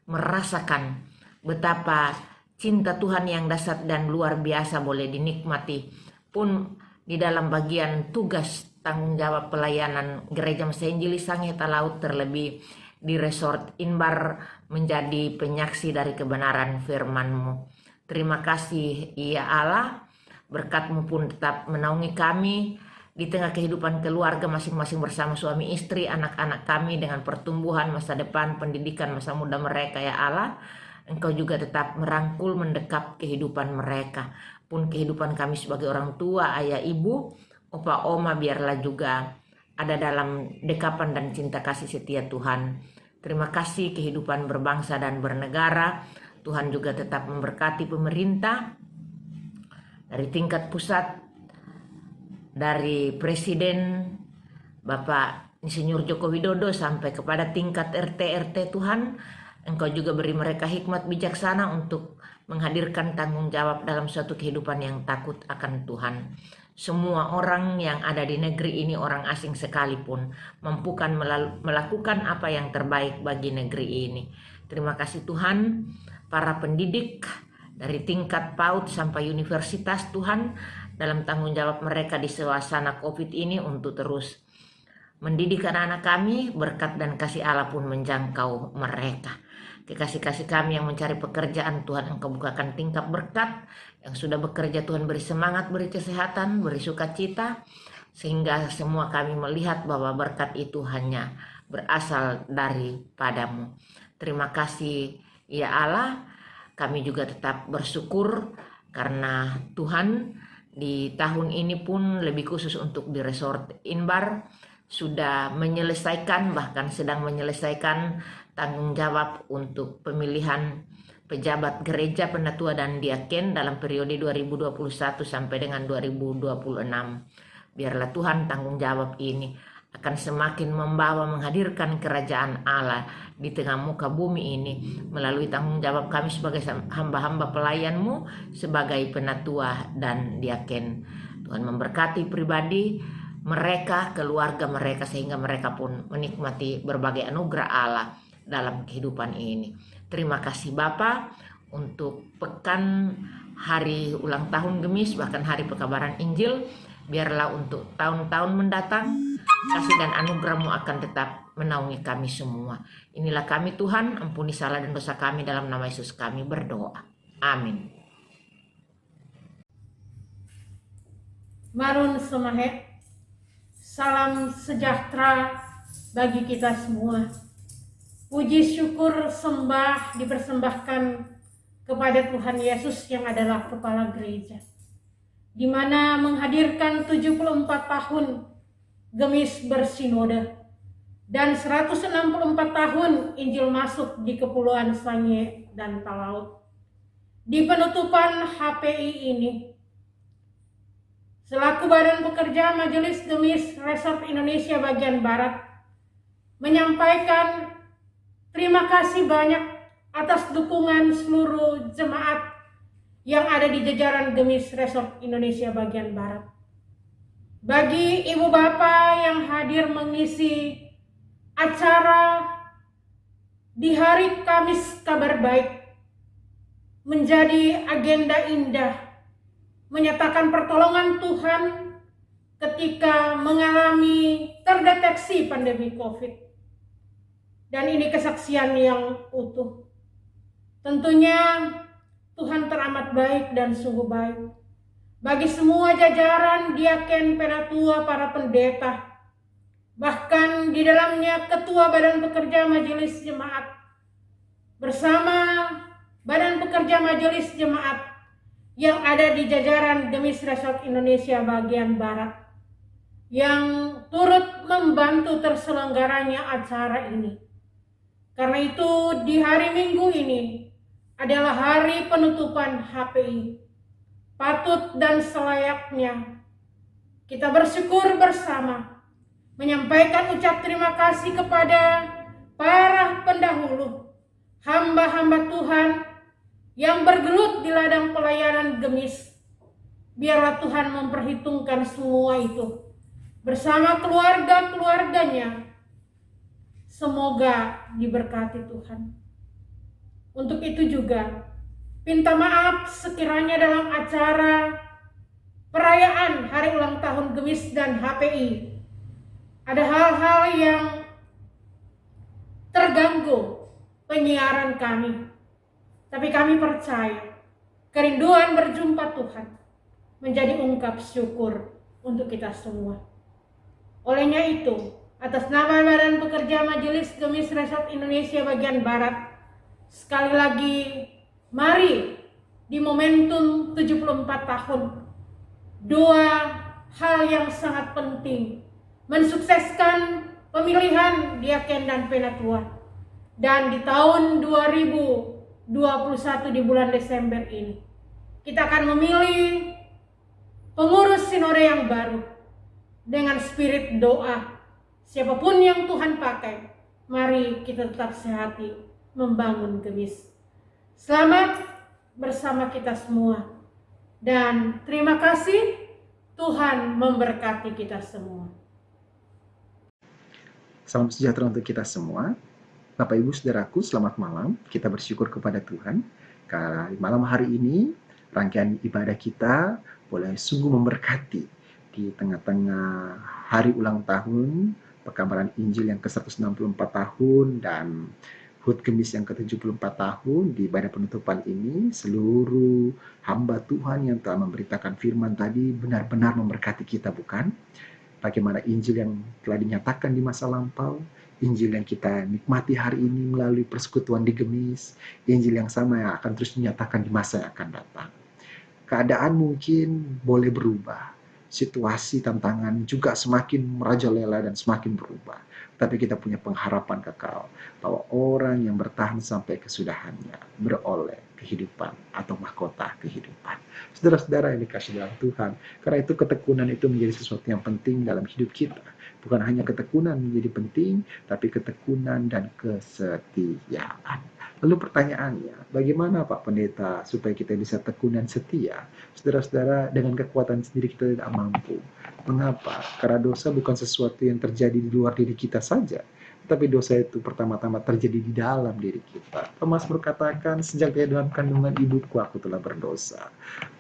merasakan betapa cinta Tuhan yang dahsyat dan luar biasa boleh dinikmati pun di dalam bagian tugas tanggung jawab pelayanan Gereja Masa Injili Sangihe Talaut, terlebih di Resort Inbar menjadi penyaksi dari kebenaran firman-Mu. Terima kasih ya Allah, berkat-Mu pun tetap menaungi kami di tengah kehidupan keluarga masing-masing bersama suami istri, anak-anak kami dengan pertumbuhan masa depan, pendidikan masa muda mereka ya Allah. Engkau juga tetap merangkul, mendekap kehidupan mereka. Pun kehidupan kami sebagai orang tua, ayah, ibu, opa, oma, biarlah juga ada dalam dekapan dan cinta kasih setia Tuhan. Terima kasih kehidupan berbangsa dan bernegara. Tuhan juga tetap memberkati pemerintah dari tingkat pusat, dari Presiden Bapak Insinyur Joko Widodo sampai kepada tingkat RT Tuhan. Engkau juga beri mereka hikmat bijaksana untuk menghadirkan tanggung jawab dalam suatu kehidupan yang takut akan Tuhan. Semua orang yang ada di negeri ini, orang asing sekalipun, mampukan melakukan apa yang terbaik bagi negeri ini. Terima kasih Tuhan, para pendidik dari tingkat PAUD sampai universitas Tuhan, dalam tanggung jawab mereka di suasana COVID ini untuk terus mendidik anak-anak kami, berkat dan kasih Allah pun menjangkau mereka. Kekasih-kasih kami yang mencari pekerjaan, Tuhan Engkau bukakan tingkap berkat. Yang sudah bekerja Tuhan beri semangat, beri kesehatan, beri sukacita, sehingga semua kami melihat bahwa berkat itu hanya berasal daripada-Mu. Terima kasih ya Allah, kami juga tetap bersyukur karena Tuhan di tahun ini pun lebih khusus untuk di Resort Inbar sudah menyelesaikan, bahkan sedang menyelesaikan tanggung jawab untuk pemilihan pejabat gereja, penatua dan diaken dalam periode 2021 sampai dengan 2026. Biarlah Tuhan tanggung jawab ini akan semakin membawa menghadirkan kerajaan Allah di tengah muka bumi ini melalui tanggung jawab kami sebagai hamba-hamba pelayan-Mu, sebagai penatua dan diaken. Tuhan memberkati pribadi mereka, keluarga mereka, sehingga mereka pun menikmati berbagai anugerah Allah dalam kehidupan ini. Terima kasih Bapa untuk pekan hari ulang tahun Gemis, bahkan hari pekabaran Injil. Biarlah untuk tahun-tahun mendatang kasih dan anugerah-Mu akan tetap menaungi kami semua. Inilah kami Tuhan, ampuni salah dan dosa kami, dalam nama Yesus kami berdoa. Amin. Marun Semahe, salam sejahtera bagi kita semua. Puji syukur sembah dipersembahkan kepada Tuhan Yesus yang adalah Kepala Gereja, di mana menghadirkan 74 tahun Gemis bersinode dan 164 tahun Injil masuk di Kepulauan Sangihe dan Talaut. Di penutupan HPI ini, selaku Badan Pekerja Majelis Gemis Resort Indonesia bagian Barat, menyampaikan terima kasih banyak atas dukungan seluruh jemaat yang ada di jajaran Gemis Resort Indonesia bagian Barat. Bagi ibu bapak yang hadir mengisi acara di hari Kamis Kabar Baik, menjadi agenda indah, menyatakan pertolongan Tuhan ketika mengalami terdeteksi pandemi COVID. Dan ini kesaksian yang utuh. Tentunya Tuhan teramat baik dan sungguh baik bagi semua jajaran diaken, penatua, para pendeta, bahkan di dalamnya ketua badan pekerja majelis jemaat bersama badan pekerja majelis jemaat yang ada di jajaran Gemis Resort Indonesia bagian Barat yang turut membantu terselenggaranya acara ini. Karena itu di hari Minggu ini adalah hari penutupan HPI. Patut dan selayaknya kita bersyukur bersama, menyampaikan ucap terima kasih kepada para pendahulu, hamba-hamba Tuhan yang bergelut di ladang pelayanan Gemis. Biarlah Tuhan memperhitungkan semua itu bersama keluarga-keluarganya. Semoga diberkati Tuhan. Untuk itu juga minta maaf sekiranya dalam acara perayaan hari ulang tahun Gemis dan HPI ada hal-hal yang terganggu penyiaran kami. Tapi kami percaya kerinduan berjumpa Tuhan menjadi ungkap syukur untuk kita semua. Olehnya itu, atas nama Badan Pekerja Majelis Gemis Resort Indonesia bagian Barat, sekali lagi mari di momentum 74 tahun, dua hal yang sangat penting, mensukseskan pemilihan diaken dan penatua. Dan di tahun 2021 di bulan Desember ini, kita akan memilih pengurus sinode yang baru dengan spirit doa. Siapapun yang Tuhan pakai, mari kita tetap sehati membangun Gemis. Selamat bersama kita semua. Dan terima kasih, Tuhan memberkati kita semua. Salam sejahtera untuk kita semua. Bapak Ibu Saudaraku, selamat malam. Kita bersyukur kepada Tuhan karena malam hari ini rangkaian ibadah kita boleh sungguh memberkati di tengah-tengah hari ulang tahun Pekabaran Injil yang ke-164 tahun dan HUT Gemis yang ke-74 tahun. Di ibadah penutupan ini seluruh hamba Tuhan yang telah memberitakan firman tadi benar-benar memberkati kita, bukan? Bagaimana Injil yang telah dinyatakan di masa lampau, Injil yang kita nikmati hari ini melalui persekutuan di Gemis, Injil yang sama yang akan terus dinyatakan di masa yang akan datang. Keadaan mungkin boleh berubah, situasi tantangan juga semakin merajalela dan semakin berubah. Tapi kita punya pengharapan kekal bahwa orang yang bertahan sampai kesudahannya beroleh kehidupan atau mahkota kehidupan. Saudara-saudara yang dikasih dalam Tuhan, karena itu ketekunan itu menjadi sesuatu yang penting dalam hidup kita. Bukan hanya ketekunan menjadi penting, tapi ketekunan dan kesetiaan. Lalu pertanyaannya, bagaimana Pak Pendeta supaya kita bisa tekun dan setia? Saudara-saudara, dengan kekuatan sendiri kita tidak mampu. Mengapa? Karena dosa bukan sesuatu yang terjadi di luar diri kita saja, tapi dosa itu pertama-tama terjadi di dalam diri kita. Mazmur katakan, sejak dari dalam kandungan ibuku aku telah berdosa.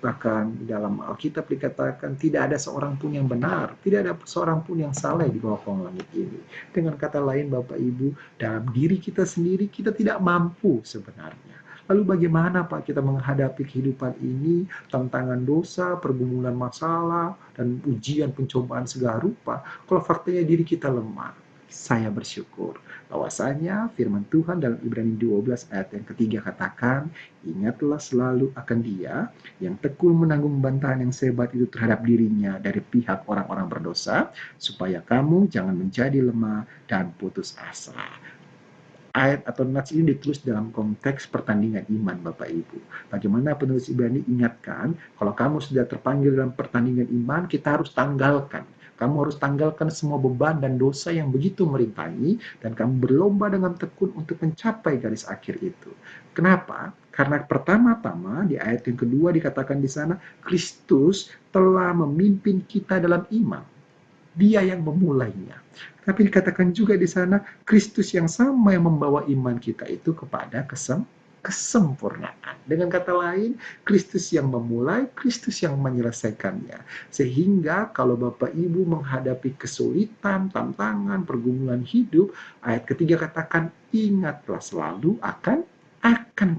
Bahkan di dalam Alkitab dikatakan, tidak ada seorang pun yang benar, tidak ada seorang pun yang salah di bawah kolong langit ini. Dengan kata lain Bapak Ibu, dalam diri kita sendiri kita tidak mampu sebenarnya. Lalu bagaimana Pak kita menghadapi kehidupan ini, tantangan dosa, pergumulan masalah, dan ujian pencobaan segala rupa, kalau faktanya diri kita lemah? Saya bersyukur bahwasanya firman Tuhan dalam Ibrani 12 ayat yang ketiga katakan, ingatlah selalu akan Dia yang tekun menanggung bantahan yang sebat itu terhadap dirinya dari pihak orang-orang berdosa, supaya kamu jangan menjadi lemah dan putus asa. Ayat atau nats ini ditulis dalam konteks pertandingan iman Bapak Ibu. Bagaimana penulis Ibrani ingatkan, kalau kamu sudah terpanggil dalam pertandingan iman, kita harus tanggalkan. Kamu harus tanggalkan semua beban dan dosa yang begitu merintangi, dan kamu berlomba dengan tekun untuk mencapai garis akhir itu. Kenapa? Karena pertama-tama di ayat yang kedua dikatakan di sana, Kristus telah memimpin kita dalam iman. Dia yang memulainya. Tapi dikatakan juga di sana, Kristus yang sama yang membawa iman kita itu kepada kesempurnaan. Dengan kata lain, Kristus yang memulai, Kristus yang menyelesaikannya. Sehingga kalau Bapak Ibu menghadapi kesulitan, tantangan, pergumulan hidup, ayat ketiga katakan, ingatlah selalu akan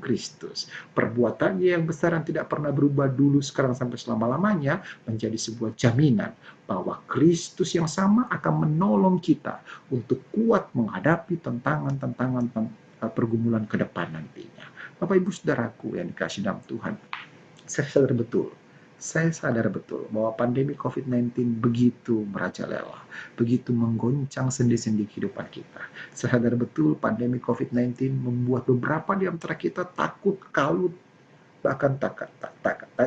Kristus. Perbuatannya yang besar yang tidak pernah berubah dulu, sekarang sampai selama-lamanya, menjadi sebuah jaminan bahwa Kristus yang sama akan menolong kita untuk kuat menghadapi tantangan-tantangan pergumulan ke depan nantinya. Bapak Ibu Saudaraku yang dikasihi dalam Tuhan, saya sadar betul bahwa pandemi COVID-19 begitu merajalela, begitu menggoncang sendi-sendi kehidupan kita. Saya sadar betul pandemi COVID-19 membuat beberapa di antara kita takut, kalut, bahkan tak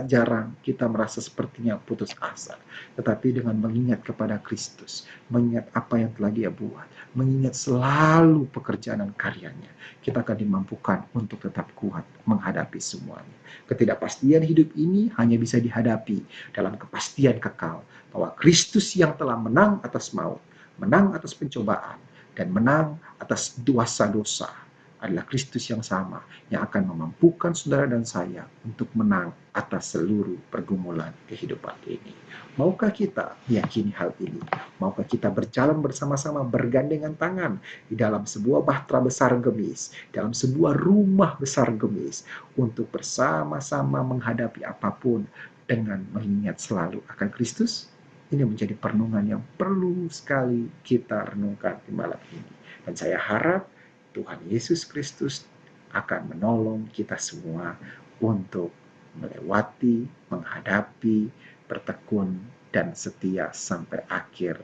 jarang kita merasa sepertinya putus asa. Tetapi dengan mengingat kepada Kristus, mengingat apa yang telah Dia buat, mengingat selalu pekerjaan dan karyanya, kita akan dimampukan untuk tetap kuat menghadapi semuanya. Ketidakpastian hidup ini hanya bisa dihadapi dalam kepastian kekal bahwa Kristus yang telah menang atas maut, menang atas pencobaan, dan menang atas dosa-dosa adalah Kristus yang sama yang akan memampukan saudara dan saya untuk menang atas seluruh pergumulan kehidupan ini. Maukah kita meyakini hal ini? Maukah kita berjalan bersama-sama bergandengan tangan di dalam sebuah bahtera besar gemis, dalam sebuah rumah besar gemis, untuk bersama-sama menghadapi apapun dengan mengingat selalu akan Kristus? Ini menjadi perenungan yang perlu sekali kita renungkan di malam ini. Dan saya harap Tuhan Yesus Kristus akan menolong kita semua untuk melewati, menghadapi, bertekun, dan setia sampai akhir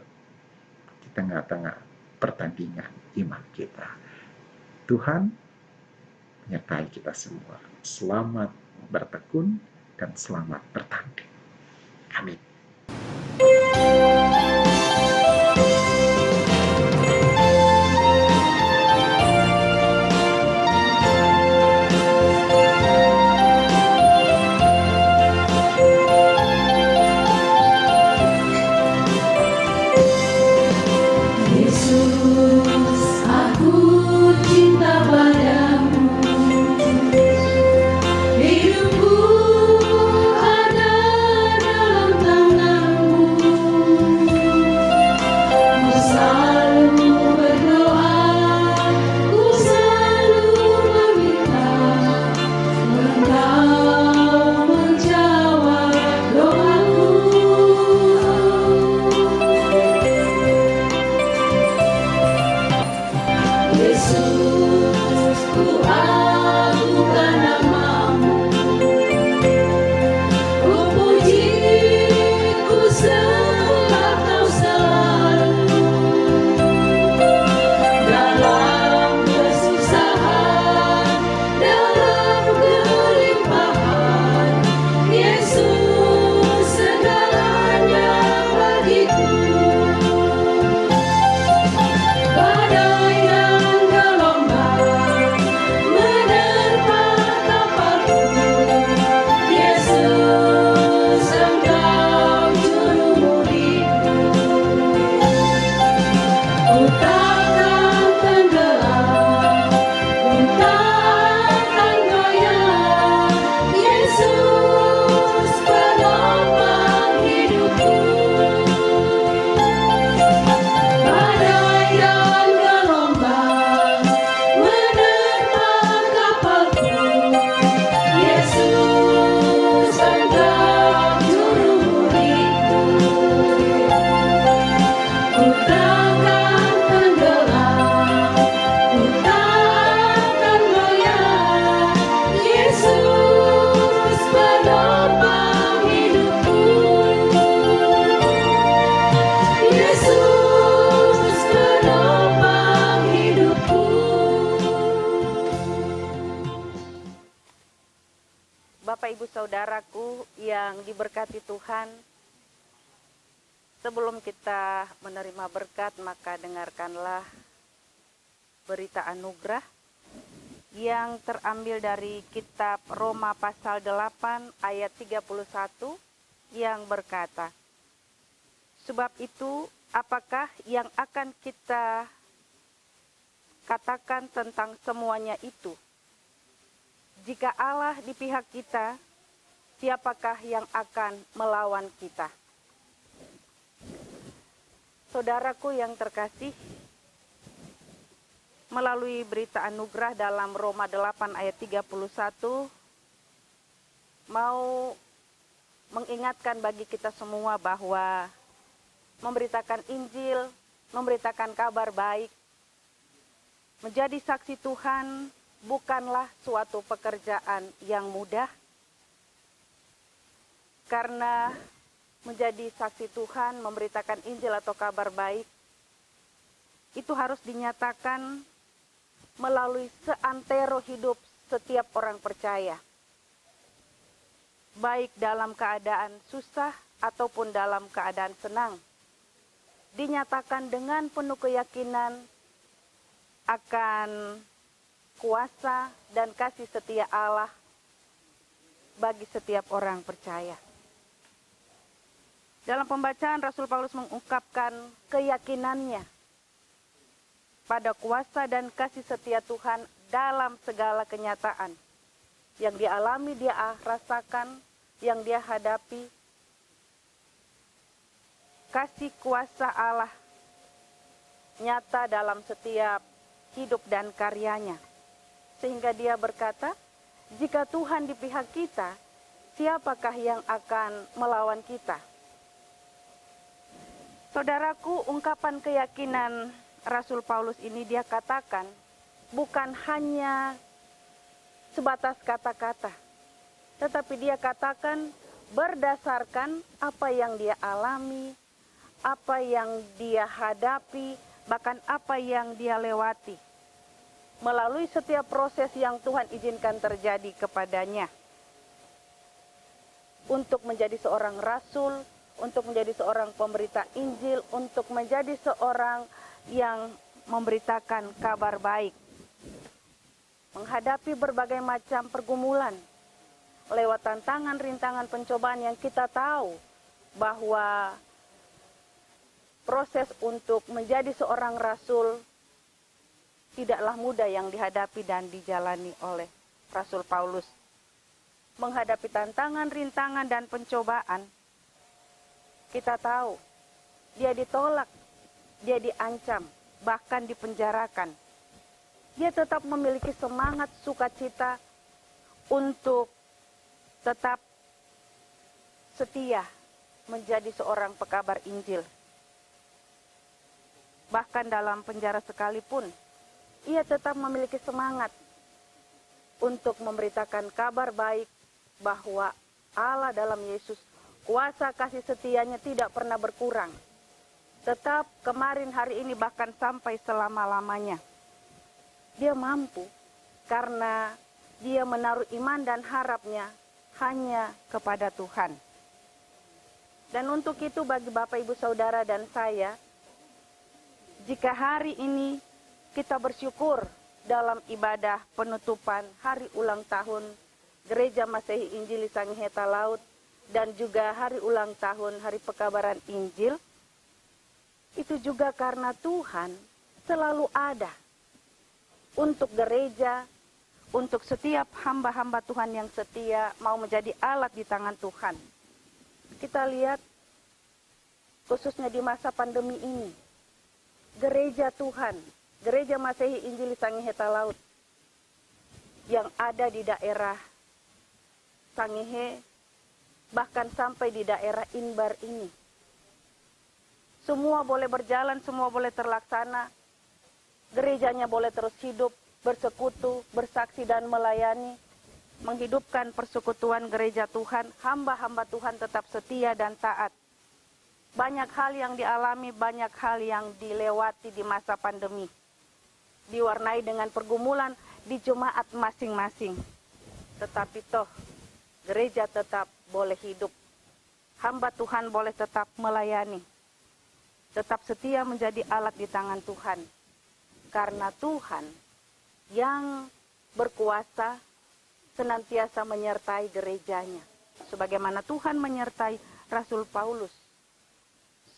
di tengah-tengah pertandingan iman kita. Tuhan menyertai kita semua. Selamat bertekun dan selamat bertanding. Amin. Bapak Ibu Saudaraku yang diberkati Tuhan, sebelum kita menerima berkat, maka dengarkanlah berita anugerah yang terambil dari kitab Roma pasal 8 ayat 31 yang berkata, "Sebab itu, apakah yang akan kita katakan tentang semuanya itu? Jika Allah di pihak kita, siapakah yang akan melawan kita? Saudaraku yang terkasih, melalui berita anugerah dalam Roma 8 ayat 31, mau mengingatkan bagi kita semua bahwa memberitakan Injil, memberitakan kabar baik, menjadi saksi Tuhan bukanlah suatu pekerjaan yang mudah, karena menjadi saksi Tuhan, memberitakan Injil atau kabar baik, itu harus dinyatakan melalui seantero hidup setiap orang percaya. Baik dalam keadaan susah ataupun dalam keadaan senang. Dinyatakan dengan penuh keyakinan akan kuasa dan kasih setia Allah bagi setiap orang percaya. Dalam pembacaan, Rasul Paulus mengungkapkan keyakinannya pada kuasa dan kasih setia Tuhan dalam segala kenyataan yang dialami, dia rasakan, yang dia hadapi. Kasih kuasa Allah nyata dalam setiap hidup dan karyanya. Sehingga dia berkata, jika Tuhan di pihak kita, siapakah yang akan melawan kita? Saudaraku, ungkapan keyakinan Rasul Paulus ini dia katakan bukan hanya sebatas kata-kata, tetapi dia katakan berdasarkan apa yang dia alami, apa yang dia hadapi, bahkan apa yang dia lewati. Melalui setiap proses yang Tuhan izinkan terjadi kepadanya. Untuk menjadi seorang rasul, untuk menjadi seorang pemberita Injil, untuk menjadi seorang yang memberitakan kabar baik. Menghadapi berbagai macam pergumulan, lewat tantangan, rintangan, pencobaan yang kita tahu bahwa proses untuk menjadi seorang rasul tidaklah mudah yang dihadapi dan dijalani oleh Rasul Paulus. Menghadapi tantangan, rintangan, dan pencobaan, kita tahu dia ditolak, dia diancam, bahkan dipenjarakan. Dia tetap memiliki semangat sukacita untuk tetap setia menjadi seorang pekabar Injil. Bahkan dalam penjara sekalipun, ia tetap memiliki semangat untuk memberitakan kabar baik bahwa Allah dalam Yesus, kuasa kasih setianya tidak pernah berkurang. Tetap kemarin, hari ini, bahkan sampai selama-lamanya. Dia mampu karena dia menaruh iman dan harapnya hanya kepada Tuhan. Dan untuk itu bagi Bapak, Ibu, Saudara, dan saya, jika hari ini kita bersyukur dalam ibadah penutupan hari ulang tahun Gereja Masehi Injili Sangihe Talaut, dan juga hari ulang tahun Hari Pekabaran Injil, itu juga karena Tuhan selalu ada untuk gereja, untuk setiap hamba-hamba Tuhan yang setia mau menjadi alat di tangan Tuhan. Kita lihat khususnya di masa pandemi ini, gereja Tuhan, Gereja Masehi Injili Sangihe Talaut yang ada di daerah Sangihe, bahkan sampai di daerah Inbar ini. Semua boleh berjalan, semua boleh terlaksana. Gerejanya boleh terus hidup, bersekutu, bersaksi dan melayani. Menghidupkan persekutuan gereja Tuhan, hamba-hamba Tuhan tetap setia dan taat. Banyak hal yang dialami, banyak hal yang dilewati di masa pandemi. Diwarnai dengan pergumulan di jemaat masing-masing. Tetapi toh, gereja tetap boleh hidup. Hamba Tuhan boleh tetap melayani. Tetap setia menjadi alat di tangan Tuhan. Karena Tuhan yang berkuasa senantiasa menyertai gerejanya. Sebagaimana Tuhan menyertai Rasul Paulus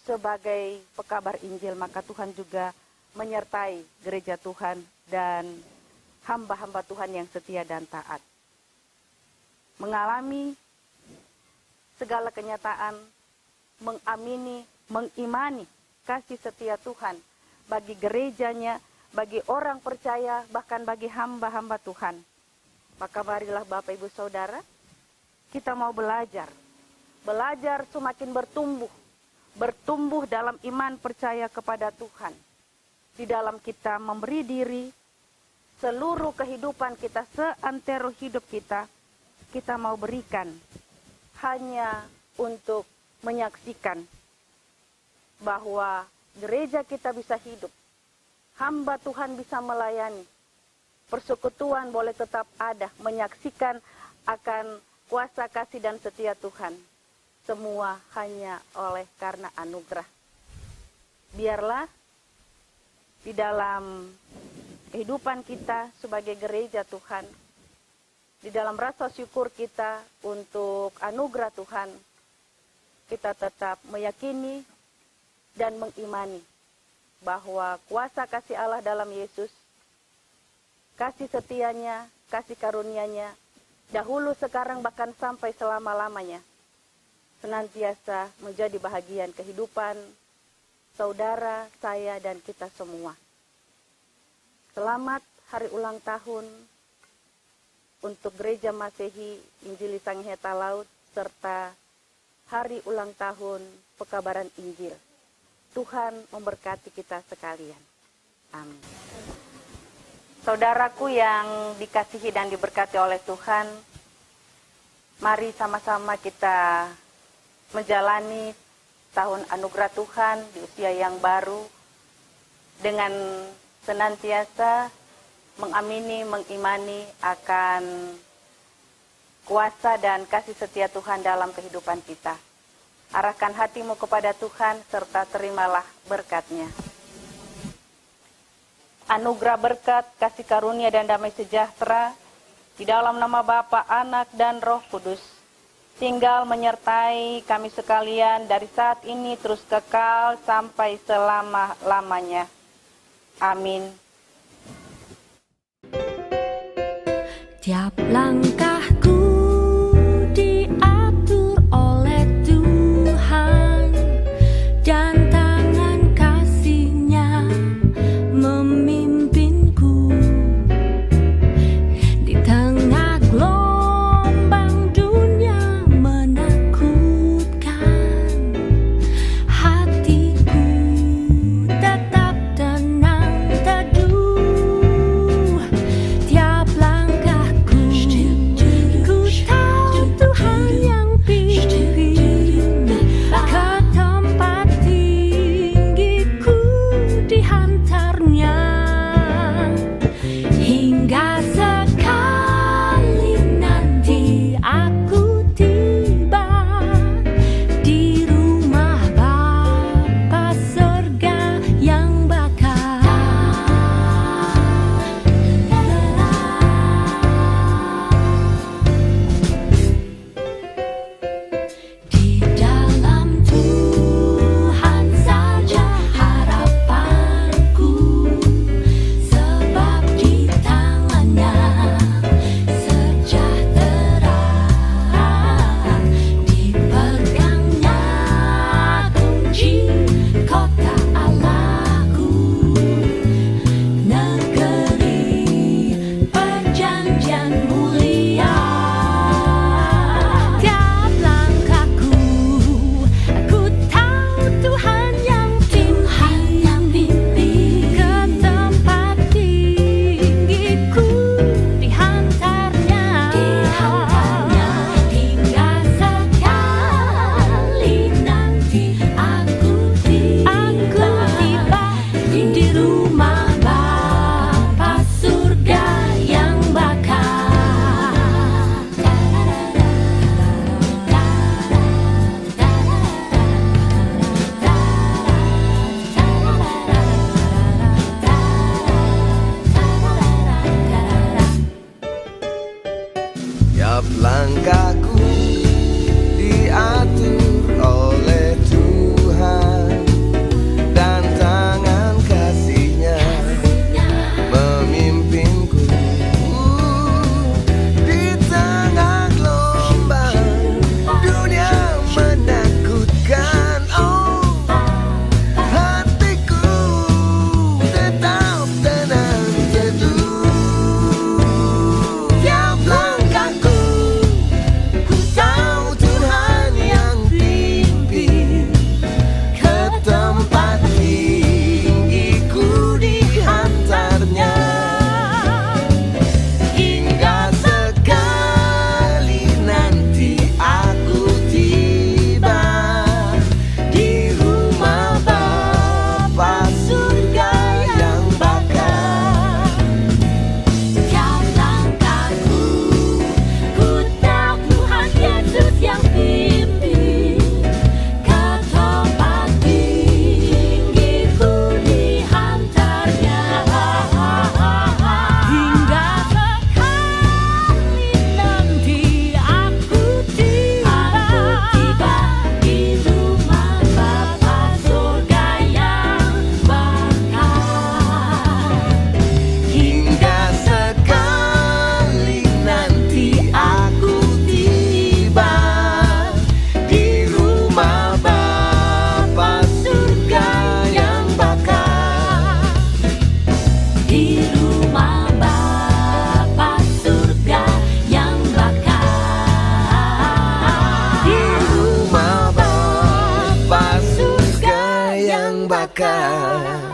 sebagai pekabar Injil, maka Tuhan juga menyertai gereja Tuhan dan hamba-hamba Tuhan yang setia dan taat. mengalami segala kenyataan, mengamini, mengimani kasih setia Tuhan bagi gerejanya, bagi orang percaya, bahkan bagi hamba-hamba Tuhan. Maka marilah Bapak Ibu Saudara, kita mau belajar semakin bertumbuh dalam iman percaya kepada Tuhan. Di dalam kita memberi diri, seluruh kehidupan kita, seantero hidup kita mau berikan hanya untuk menyaksikan bahwa gereja kita bisa hidup, hamba Tuhan bisa melayani, persekutuan boleh tetap ada, menyaksikan akan kuasa kasih dan setia Tuhan. Semua hanya oleh karena anugerah. Biarlah di dalam kehidupan kita sebagai gereja Tuhan, di dalam rasa syukur kita untuk anugerah Tuhan, kita tetap meyakini dan mengimani bahwa kuasa kasih Allah dalam Yesus, kasih setianya, kasih karunia-Nya, dahulu, sekarang, bahkan sampai selama-lamanya, senantiasa menjadi bahagian kehidupan saudara, saya, dan kita semua. Selamat hari ulang tahun untuk Gereja Masehi Injili Sangihe Talaut, serta hari ulang tahun pekabaran Injil. Tuhan memberkati kita sekalian. Amin. Saudaraku yang dikasihi dan diberkati oleh Tuhan, mari sama-sama kita menjalani tahun anugerah Tuhan di usia yang baru dengan senantiasa mengamini, mengimani akan kuasa dan kasih setia Tuhan dalam kehidupan kita. Arahkan hatimu kepada Tuhan serta terimalah berkat-Nya. Anugerah berkat, kasih karunia dan damai sejahtera di dalam nama Bapa, Anak, dan Roh Kudus tinggal menyertai kami sekalian dari saat ini terus kekal sampai selama-lamanya. Amin. Tiap langkahku diatur oleh Tuhan, dan tangan kasih-Nya memimpinku di tengah gelombang dunia menakutkan. Hatiku tetap tenang teduh, tiap langkahku terbakar.